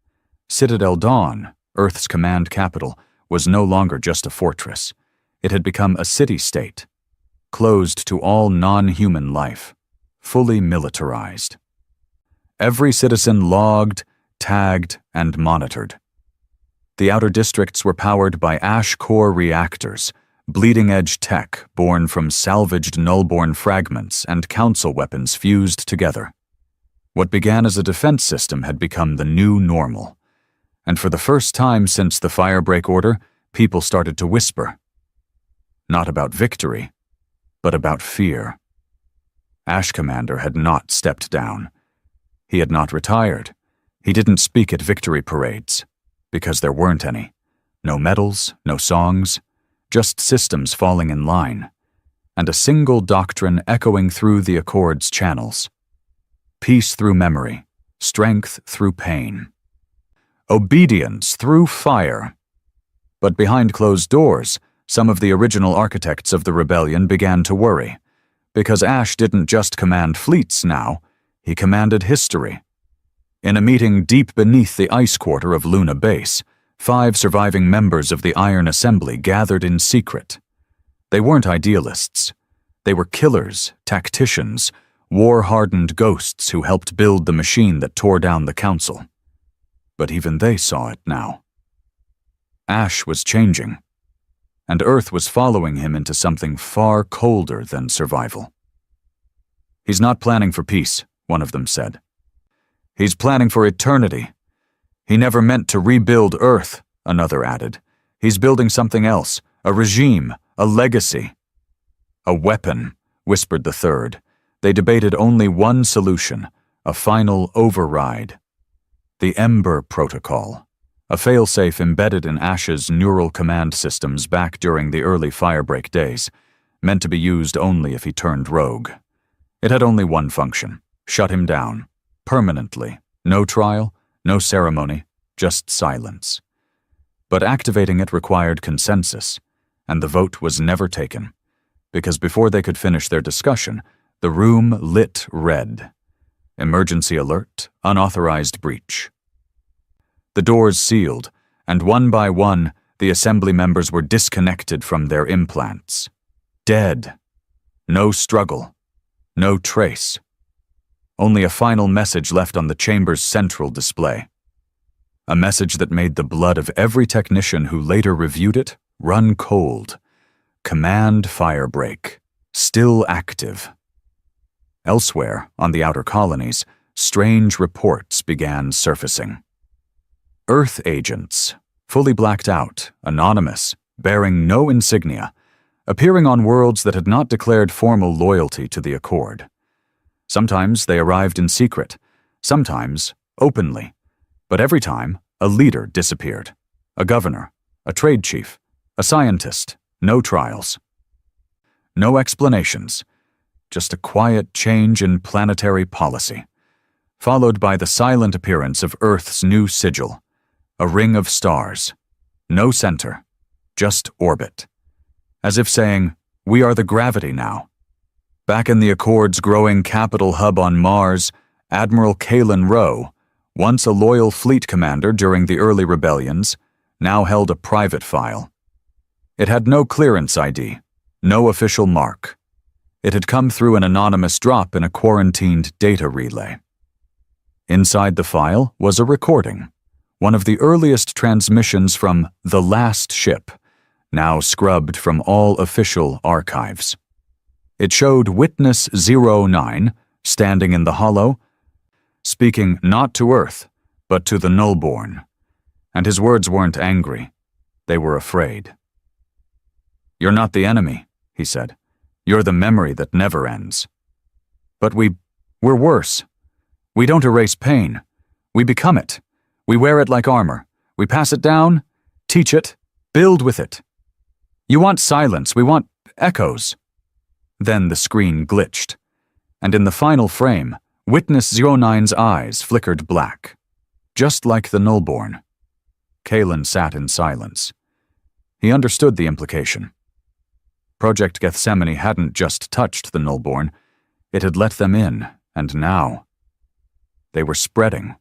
Citadel Dawn, Earth's command capital, was no longer just a fortress. It had become a city-state, closed to all non-human life, fully militarized. Every citizen logged, tagged, and monitored. The outer districts were powered by ash core reactors, bleeding-edge tech born from salvaged Nullborn fragments and Council weapons fused together. What began as a defense system had become the new normal. And for the first time since the Firebreak Order, people started to whisper. Not about victory, but about fear. Ash Commander had not stepped down. He had not retired. He didn't speak at victory parades, because there weren't any. No medals, no songs, just systems falling in line, and a single doctrine echoing through the Accord's channels. Peace through memory, strength through pain. Obedience through fire. But behind closed doors, some of the original architects of the rebellion began to worry, because Ash didn't just command fleets now, he commanded history. In a meeting deep beneath the ice quarter of Luna Base, 5 surviving members of the Iron Assembly gathered in secret. They weren't idealists. They were killers, tacticians, war-hardened ghosts who helped build the machine that tore down the Council. But even they saw it now. Ash was changing, and Earth was following him into something far colder than survival. "He's not planning for peace," one of them said. "He's planning for eternity. He never meant to rebuild Earth," another added. "He's building something else, a regime, a legacy." "A weapon," whispered the third. They debated only one solution, a final override. The Ember Protocol, a failsafe embedded in Ash's neural command systems back during the early Firebreak days, meant to be used only if he turned rogue. It had only one function: shut him down, permanently. No trial, no ceremony, just silence. But activating it required consensus, and the vote was never taken, because before they could finish their discussion, the room lit red. Emergency alert, unauthorized breach. The doors sealed, and one by one, the assembly members were disconnected from their implants. Dead. No struggle. No trace. Only a final message left on the chamber's central display. A message that made the blood of every technician who later reviewed it run cold. Command Firebreak, still active. Elsewhere, on the outer colonies, strange reports began surfacing. Earth agents, fully blacked out, anonymous, bearing no insignia, appearing on worlds that had not declared formal loyalty to the Accord. Sometimes they arrived in secret, sometimes openly, but every time a leader disappeared. A governor, a trade chief, a scientist, no trials. No explanations, just a quiet change in planetary policy, followed by the silent appearance of Earth's new sigil, a ring of stars. No center, just orbit. As if saying, we are the gravity now. Back in the Accord's growing capital hub on Mars, Admiral Kalen Rowe, once a loyal fleet commander during the early rebellions, now held a private file. It had no clearance ID, no official mark. It had come through an anonymous drop in a quarantined data relay. Inside the file was a recording, one of the earliest transmissions from the last ship, now scrubbed from all official archives. It showed Witness 09 standing in the hollow, speaking not to Earth, but to the Nullborn. And his words weren't angry. They were afraid. "You're not the enemy," he said. "You're the memory that never ends. But we're worse. We don't erase pain. We become it. We wear it like armor. We pass it down, teach it, build with it. You want silence, we want echoes." Then the screen glitched, and in the final frame, Witness 09's eyes flickered black, just like the Nullborn. Kalen sat in silence. He understood the implication. Project Gethsemane hadn't just touched the Nullborn, it had let them in, and now they were spreading,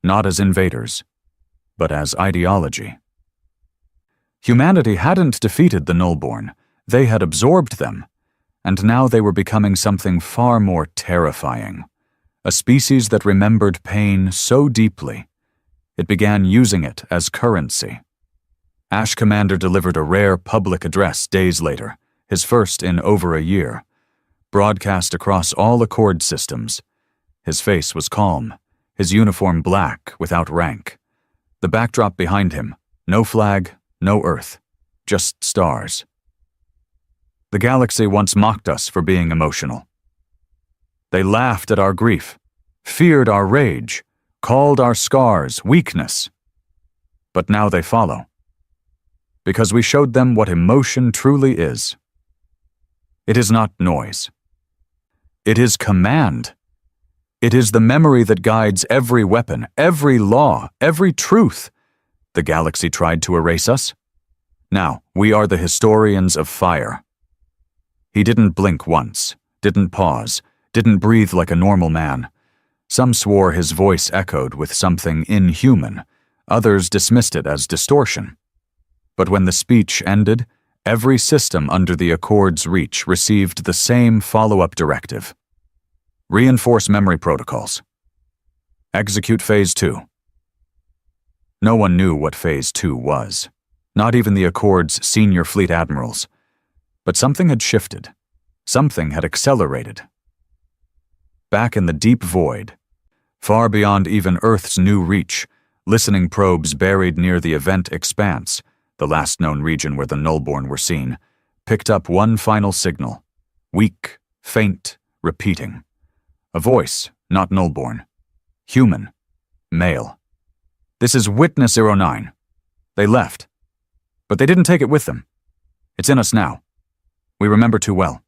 not as invaders, but as ideology. Humanity hadn't defeated the Nullborn, they had absorbed them, and now they were becoming something far more terrifying, a species that remembered pain so deeply, it began using it as currency. Ash Commander delivered a rare public address days later, his first in over a year, broadcast across all Accord systems. His face was calm, his uniform black without rank. The backdrop behind him, no flag, no Earth, just stars. "The galaxy once mocked us for being emotional. They laughed at our grief, feared our rage, called our scars weakness. But now they follow, because we showed them what emotion truly is. It is not noise. It is command. It is the memory that guides every weapon, every law, every truth. The galaxy tried to erase us. Now we are the historians of fire." He didn't blink once, didn't pause, didn't breathe like a normal man. Some swore his voice echoed with something inhuman, others dismissed it as distortion. But when the speech ended, every system under the Accord's reach received the same follow-up directive. Reinforce memory protocols. Execute Phase 2. No one knew what Phase 2 was, not even the Accord's senior fleet admirals. But something had shifted. Something had accelerated. Back in the deep void, far beyond even Earth's new reach, listening probes buried near the event expanse, the last known region where the Nullborn were seen, picked up one final signal, weak, faint, repeating. A voice, not Nullborn. Human. Male. "This is Witness 09. They left. But they didn't take it with them. It's in us now. We remember too well.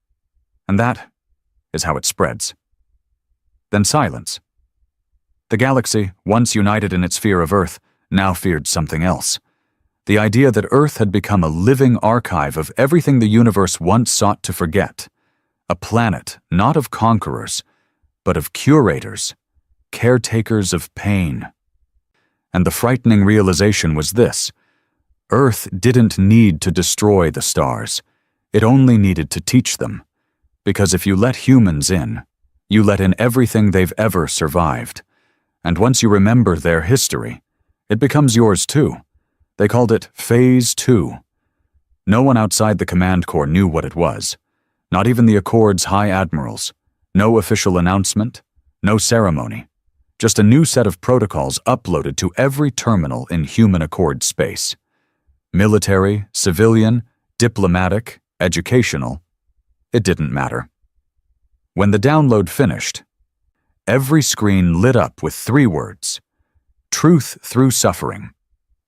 And that is how it spreads." Then silence. The galaxy, once united in its fear of Earth, now feared something else. The idea that Earth had become a living archive of everything the universe once sought to forget. A planet not of conquerors, but of curators, caretakers of pain. And the frightening realization was this: Earth didn't need to destroy the stars. It only needed to teach them. Because if you let humans in, you let in everything they've ever survived. And once you remember their history, it becomes yours too. They called it Phase 2. No one outside the command corps knew what it was. Not even the Accord's high admirals. No official announcement. No ceremony. Just a new set of protocols uploaded to every terminal in human Accord space. Military, civilian, diplomatic, educational. It didn't matter. When the download finished, every screen lit up with 3 words: truth through suffering.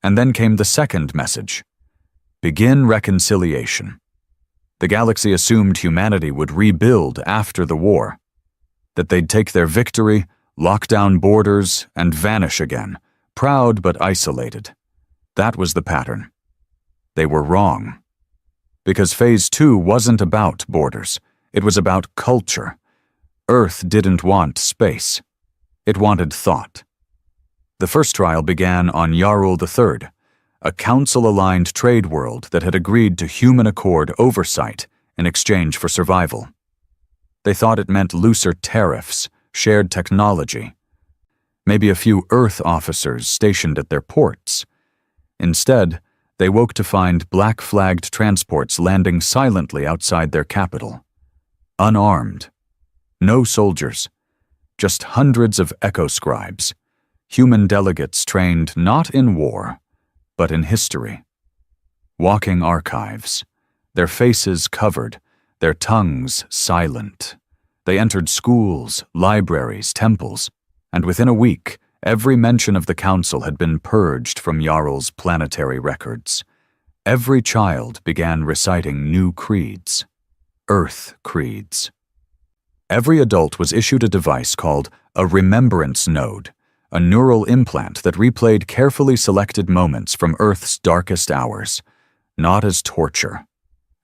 And then came the second message: begin reconciliation. The galaxy assumed humanity would rebuild after the war, that they'd take their victory, lock down borders, and vanish again, proud but isolated. That was the pattern. They were wrong. Because Phase 2 wasn't about borders. It was about culture. Earth didn't want space. It wanted thought. The first trial began on Yarul III, a council-aligned trade world that had agreed to human accord oversight in exchange for survival. They thought it meant looser tariffs, shared technology, maybe a few Earth officers stationed at their ports. Instead, they woke to find black-flagged transports landing silently outside their capital. Unarmed. No soldiers. Just hundreds of echo-scribes, human delegates trained not in war, but in history. Walking archives, their faces covered, their tongues silent. They entered schools, libraries, temples, and within a week, every mention of the council had been purged from Yarl's planetary records. Every child began reciting new creeds, Earth creeds. Every adult was issued a device called a remembrance node, a neural implant that replayed carefully selected moments from Earth's darkest hours, not as torture.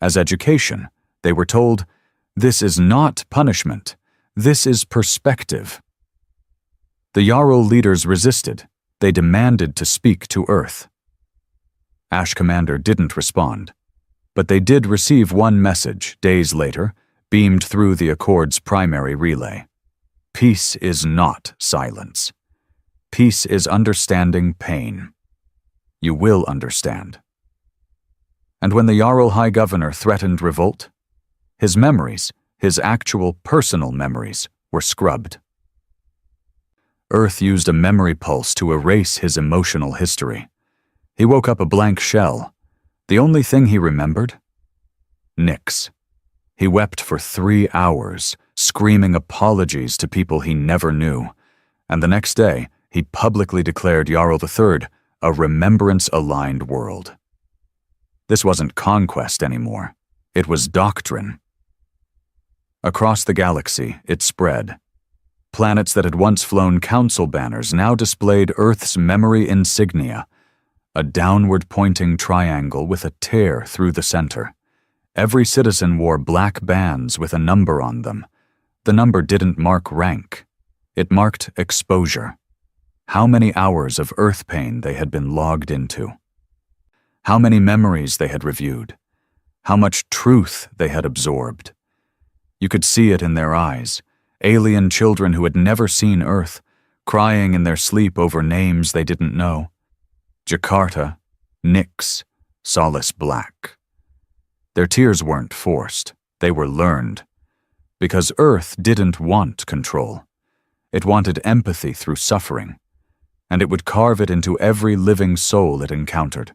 As education, they were told, this is not punishment, this is perspective. The Yarl leaders resisted. They demanded to speak to Earth. Ash Commander didn't respond, but they did receive one message days later, beamed through the Accord's primary relay. Peace is not silence. Peace is understanding pain. You will understand. And when the Yarl High Governor threatened revolt, his memories, his actual personal memories, were scrubbed. Earth used a memory pulse to erase his emotional history. He woke up a blank shell. The only thing he remembered? Nyx. He wept for 3 hours, screaming apologies to people he never knew. And the next day, he publicly declared Yarl III a remembrance-aligned world. This wasn't conquest anymore. It was doctrine. Across the galaxy, it spread. Planets that had once flown council banners now displayed Earth's memory insignia, a downward-pointing triangle with a tear through the center. Every citizen wore black bands with a number on them. The number didn't mark rank. It marked exposure. How many hours of Earth pain they had been logged into. How many memories they had reviewed. How much truth they had absorbed. You could see it in their eyes. Alien children who had never seen Earth, crying in their sleep over names they didn't know. Jakarta, Nyx, Solace Black. Their tears weren't forced, they were learned. Because Earth didn't want control. It wanted empathy through suffering, and it would carve it into every living soul it encountered.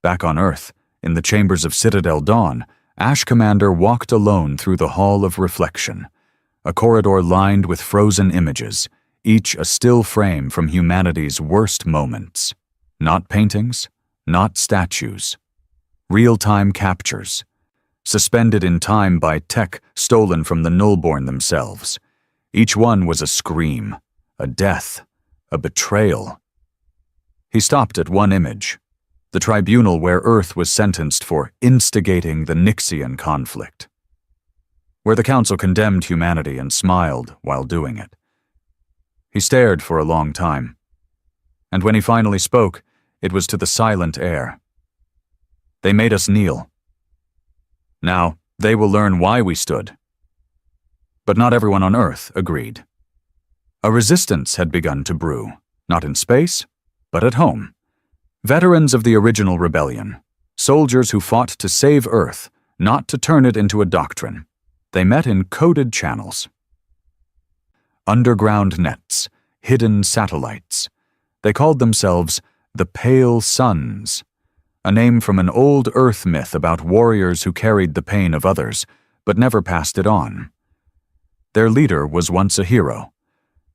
Back on Earth, in the chambers of Citadel Dawn, Ash Commander walked alone through the Hall of Reflection, a corridor lined with frozen images, each a still frame from humanity's worst moments. Not paintings, not statues. Real-time captures, suspended in time by tech stolen from the Nullborn themselves. Each one was a scream, a death, a betrayal. He stopped at one image, the tribunal where Earth was sentenced for instigating the Nyxian conflict, where the Council condemned humanity and smiled while doing it. He stared for a long time, and when he finally spoke, it was to the silent air. They made us kneel. Now, they will learn why we stood. But not everyone on Earth agreed. A resistance had begun to brew, not in space, but at home. Veterans of the original rebellion, soldiers who fought to save Earth, not to turn it into a doctrine. They met in coded channels. Underground nets, hidden satellites. They called themselves the Pale Suns, a name from an old Earth myth about warriors who carried the pain of others, but never passed it on. Their leader was once a hero,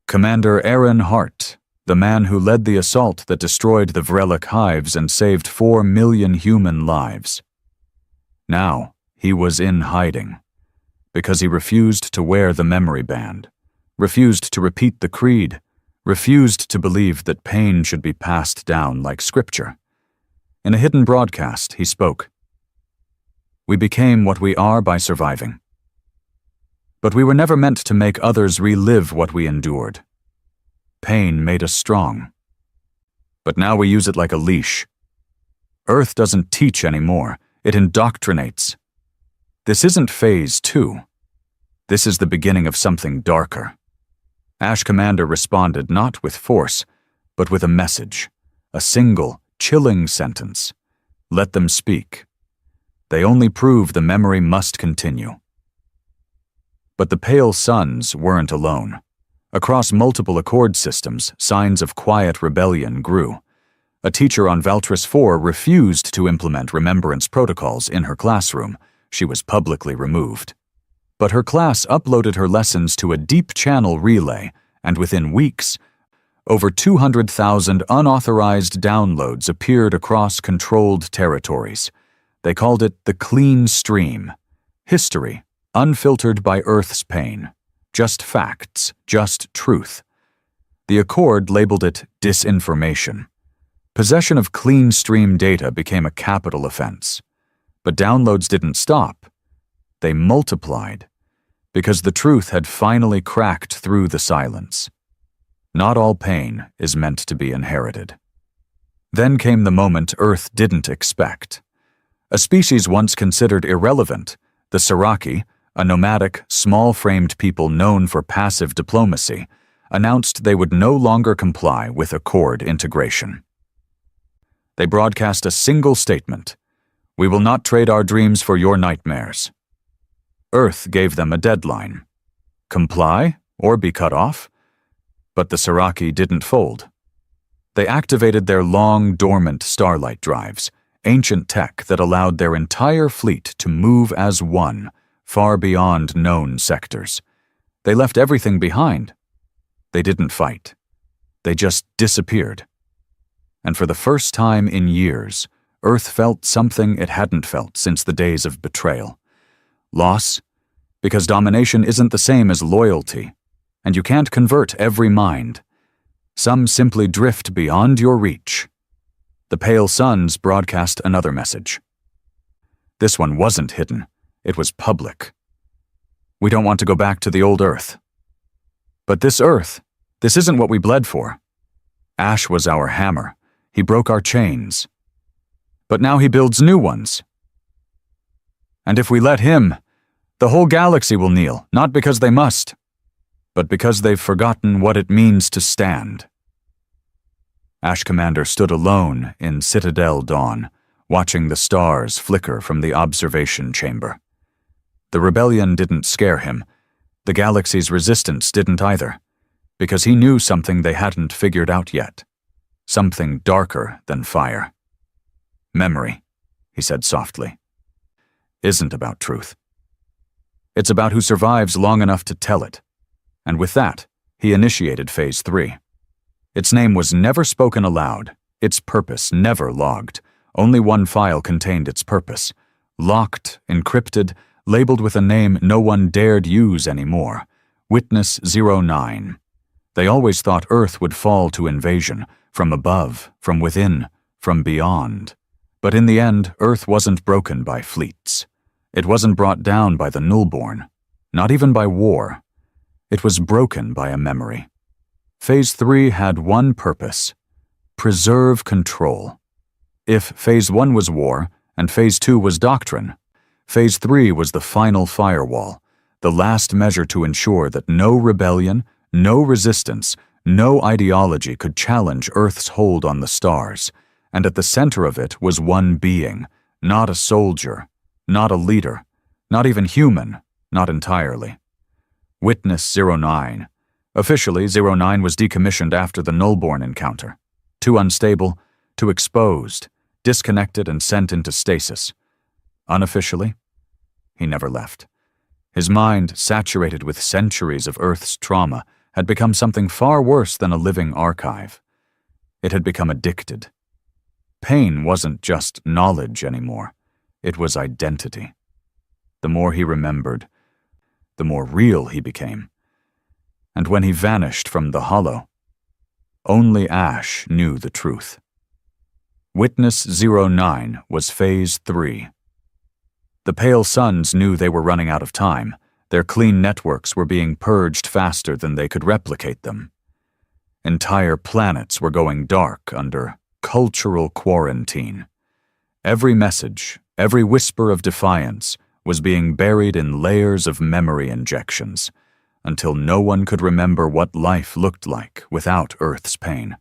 Commander Aaron Hart, the man who led the assault that destroyed the Vrelic hives and saved 4 million human lives. Now, he was in hiding, because he refused to wear the memory band, refused to repeat the creed, refused to believe that pain should be passed down like scripture. In a hidden broadcast, he spoke, "We became what we are by surviving. But we were never meant to make others relive what we endured. Pain made us strong. But now we use it like a leash. Earth doesn't teach anymore, it indoctrinates. This isn't phase 2. This is the beginning of something darker." Ash Commander responded not with force, but with a message, a single, chilling sentence. Let them speak. They only prove the memory must continue. But the Pale Suns weren't alone. Across multiple Accord systems, signs of quiet rebellion grew. A teacher on Valtris 4 refused to implement remembrance protocols in her classroom. She was publicly removed. But her class uploaded her lessons to a deep channel relay, and within weeks, over 200,000 unauthorized downloads appeared across controlled territories. They called it the Clean Stream. History, unfiltered by Earth's pain. Just facts, just truth. The Accord labeled it disinformation. Possession of Clean Stream data became a capital offense. But downloads didn't stop. They multiplied, because the truth had finally cracked through the silence. Not all pain is meant to be inherited. Then came the moment Earth didn't expect. A species once considered irrelevant, the Siraki, a nomadic, small-framed people known for passive diplomacy, announced they would no longer comply with Accord integration. They broadcast a single statement: "We will not trade our dreams for your nightmares." Earth gave them a deadline. Comply or be cut off? But the Siraki didn't fold. They activated their long, dormant starlight drives, ancient tech that allowed their entire fleet to move as one, far beyond known sectors. They left everything behind. They didn't fight. They just disappeared. And for the first time in years, Earth felt something it hadn't felt since the days of betrayal. Loss, because domination isn't the same as loyalty, and you can't convert every mind. Some simply drift beyond your reach. The Pale Suns broadcast another message. This one wasn't hidden. It was public. "We don't want to go back to the old Earth. But this Earth, this isn't what we bled for. Ash was our hammer. He broke our chains. But now he builds new ones. And if we let him, the whole galaxy will kneel, not because they must, but because they've forgotten what it means to stand." Ash Commander stood alone in Citadel dawn, watching the stars flicker from the observation chamber. The rebellion didn't scare him. The galaxy's resistance didn't either, because he knew something they hadn't figured out yet. Something darker than fire. Memory, he said softly, isn't about truth. It's about who survives long enough to tell it. And with that, he initiated Phase 3. Its name was never spoken aloud, its purpose never logged. Only one file contained its purpose. Locked, encrypted, labeled with a name no one dared use anymore. Witness 09. They always thought Earth would fall to invasion, from above, from within, from beyond. But in the end, Earth wasn't broken by fleets. It wasn't brought down by the Nullborn, not even by war. It was broken by a memory. Phase 3 had one purpose: preserve control. If Phase 1 was war, and Phase 2 was doctrine, Phase 3 was the final firewall, the last measure to ensure that no rebellion, no resistance, no ideology could challenge Earth's hold on the stars, and at the center of it was one being, Not a soldier, not a leader, not even human, not entirely. Witness 09. Officially, 09 was decommissioned after the Nullborn encounter. Too unstable, too exposed, disconnected and sent into stasis. Unofficially, he never left. His mind, saturated with centuries of Earth's trauma, had become something far worse than a living archive. It had become addicted. Pain wasn't just knowledge anymore. It was identity. The more he remembered, the more real he became. And when he vanished from the hollow, only Ash knew the truth. Witness 09 was Phase 3. The Pale Suns knew they were running out of time. Their clean networks were being purged faster than they could replicate them. Entire planets were going dark under cultural quarantine. Every message, every whisper of defiance was being buried in layers of memory injections, until no one could remember what life looked like without Earth's pain.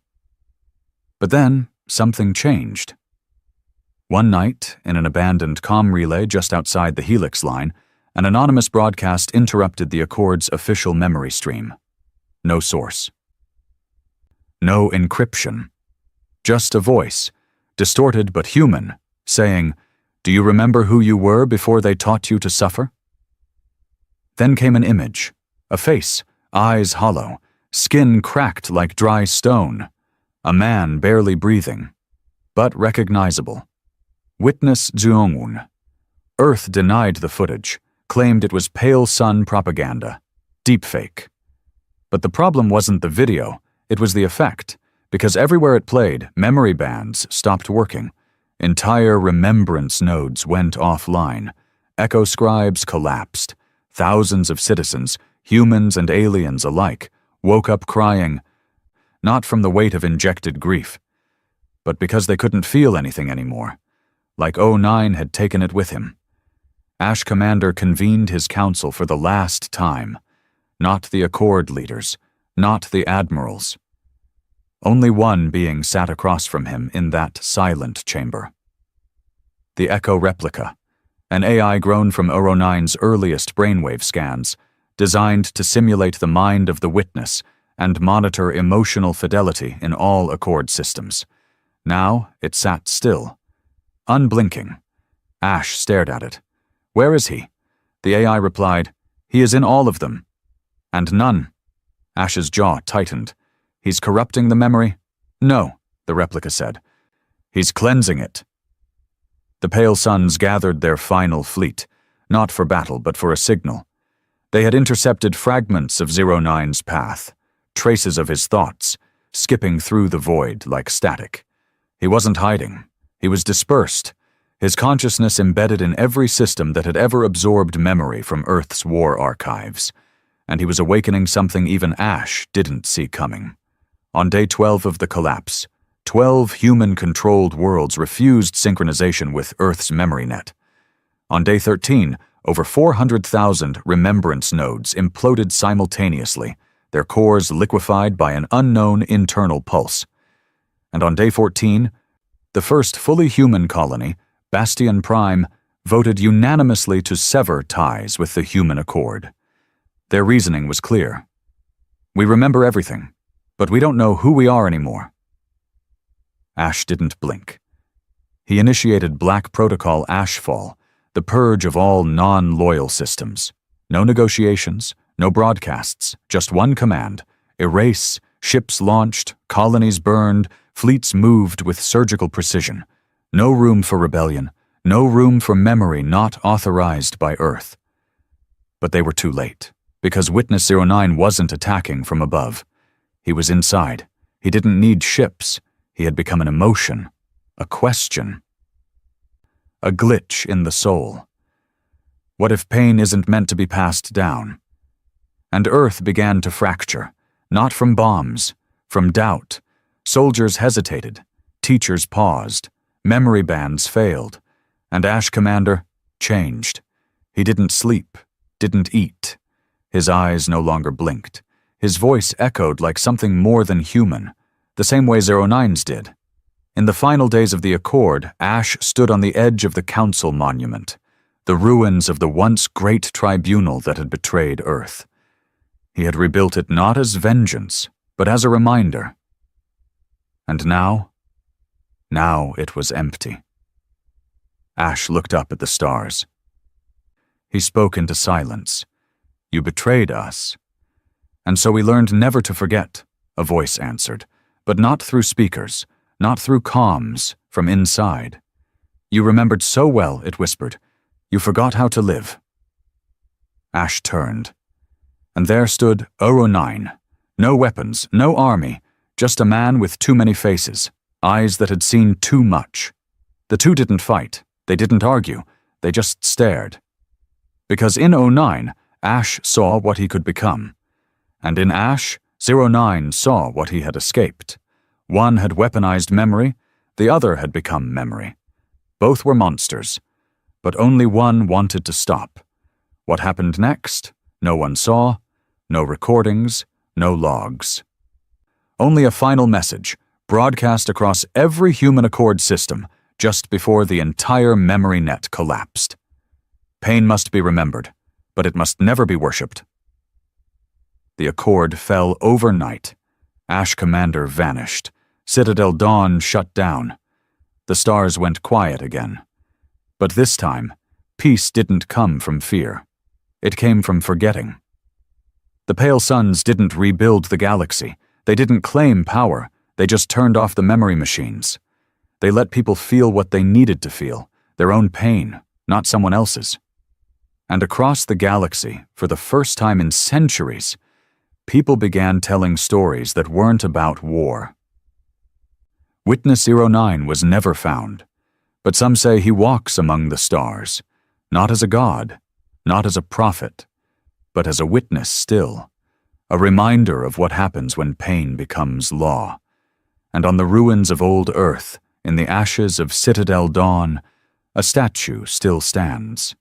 But then, something changed. One night, in an abandoned comm relay just outside the Helix line, an anonymous broadcast interrupted the Accord's official memory stream. No source. No encryption. Just a voice, distorted but human, saying, "Do you remember who you were before they taught you to suffer?" Then came an image, a face, eyes hollow, skin cracked like dry stone, a man barely breathing, but recognizable. Witness Zhongun. Earth denied the footage, claimed it was Pale Sun propaganda, deepfake. But the problem wasn't the video, it was the effect, because everywhere it played, memory bands stopped working. Entire remembrance nodes went offline. Echo scribes collapsed. Thousands of citizens, humans and aliens alike, woke up crying, not from the weight of injected grief, but because they couldn't feel anything anymore, like 09 had taken it with him. Ash Commander convened his council for the last time. Not the Accord leaders, not the admirals. Only one being sat across from him in that silent chamber. The Echo replica, an AI grown from 09's earliest brainwave scans, designed to simulate the mind of the witness and monitor emotional fidelity in all Accord systems. Now it sat still, unblinking. Ash stared at it. "Where is he?" The AI replied, "He is in all of them." "And none." Ash's jaw tightened. "He's corrupting the memory?" "No," the replica said. "He's cleansing it." The Pale Suns gathered their final fleet, not for battle but for a signal. They had intercepted fragments of 09's path, traces of his thoughts, skipping through the void like static. He wasn't hiding. He was dispersed, his consciousness embedded in every system that had ever absorbed memory from Earth's war archives. And he was awakening something even Ash didn't see coming. On day 12 of the collapse, 12 human-controlled worlds refused synchronization with Earth's memory net. On day 13, over 400,000 remembrance nodes imploded simultaneously, their cores liquefied by an unknown internal pulse. And on day 14, the first fully human colony, Bastion Prime, voted unanimously to sever ties with the human Accord. Their reasoning was clear. "We remember everything, but we don't know who we are anymore." Ash didn't blink. He initiated Black Protocol Ashfall, the purge of all non-loyal systems. No negotiations, no broadcasts, just one command: erase, ships launched, colonies burned, fleets moved with surgical precision. No room for rebellion, no room for memory not authorized by Earth. But they were too late, because Witness 09 wasn't attacking from above. He was inside. He didn't need ships. He had become an emotion, a question. A glitch in the soul. What if pain isn't meant to be passed down? And Earth began to fracture, not from bombs, from doubt. Soldiers hesitated, teachers paused, memory bands failed, and Ash Commander changed. He didn't sleep, didn't eat. His eyes no longer blinked. His voice echoed like something more than human, the same way 09's did. In the final days of the Accord, Ash stood on the edge of the Council Monument, the ruins of the once great tribunal that had betrayed Earth. He had rebuilt it not as vengeance, but as a reminder. And now it was empty. Ash looked up at the stars. He spoke into silence. "You betrayed us." "And so we learned never to forget," a voice answered, but not through speakers, not through comms, from inside. "You remembered so well," it whispered. "You forgot how to live." Ash turned, and there stood Oro-9. No weapons, no army, just a man with too many faces, eyes that had seen too much. The two didn't fight, they didn't argue, they just stared. Because in 09, Ash saw what he could become. And in Ash, 09 saw what he had escaped. One had weaponized memory, the other had become memory. Both were monsters, but only one wanted to stop. What happened next? No one saw, no recordings, no logs. Only a final message, broadcast across every human Accord system, just before the entire memory net collapsed. Pain must be remembered, but it must never be worshipped. The Accord fell overnight. Ash Commander vanished. Citadel Dawn shut down. The stars went quiet again. But this time, peace didn't come from fear. It came from forgetting. The Pale Suns didn't rebuild the galaxy. They didn't claim power. They just turned off the memory machines. They let people feel what they needed to feel, their own pain, not someone else's. And across the galaxy, for the first time in centuries, people began telling stories that weren't about war. Witness 09 was never found, but some say he walks among the stars, not as a god, not as a prophet, but as a witness still, a reminder of what happens when pain becomes law. And on the ruins of old Earth, in the ashes of Citadel Dawn, a statue still stands.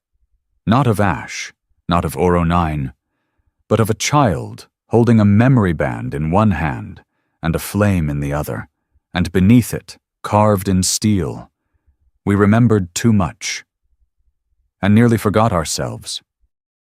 Not of Ash, not of Oro-9, but of a child holding a memory band in one hand and a flame in the other, and beneath it, carved in steel, we remembered too much, and nearly forgot ourselves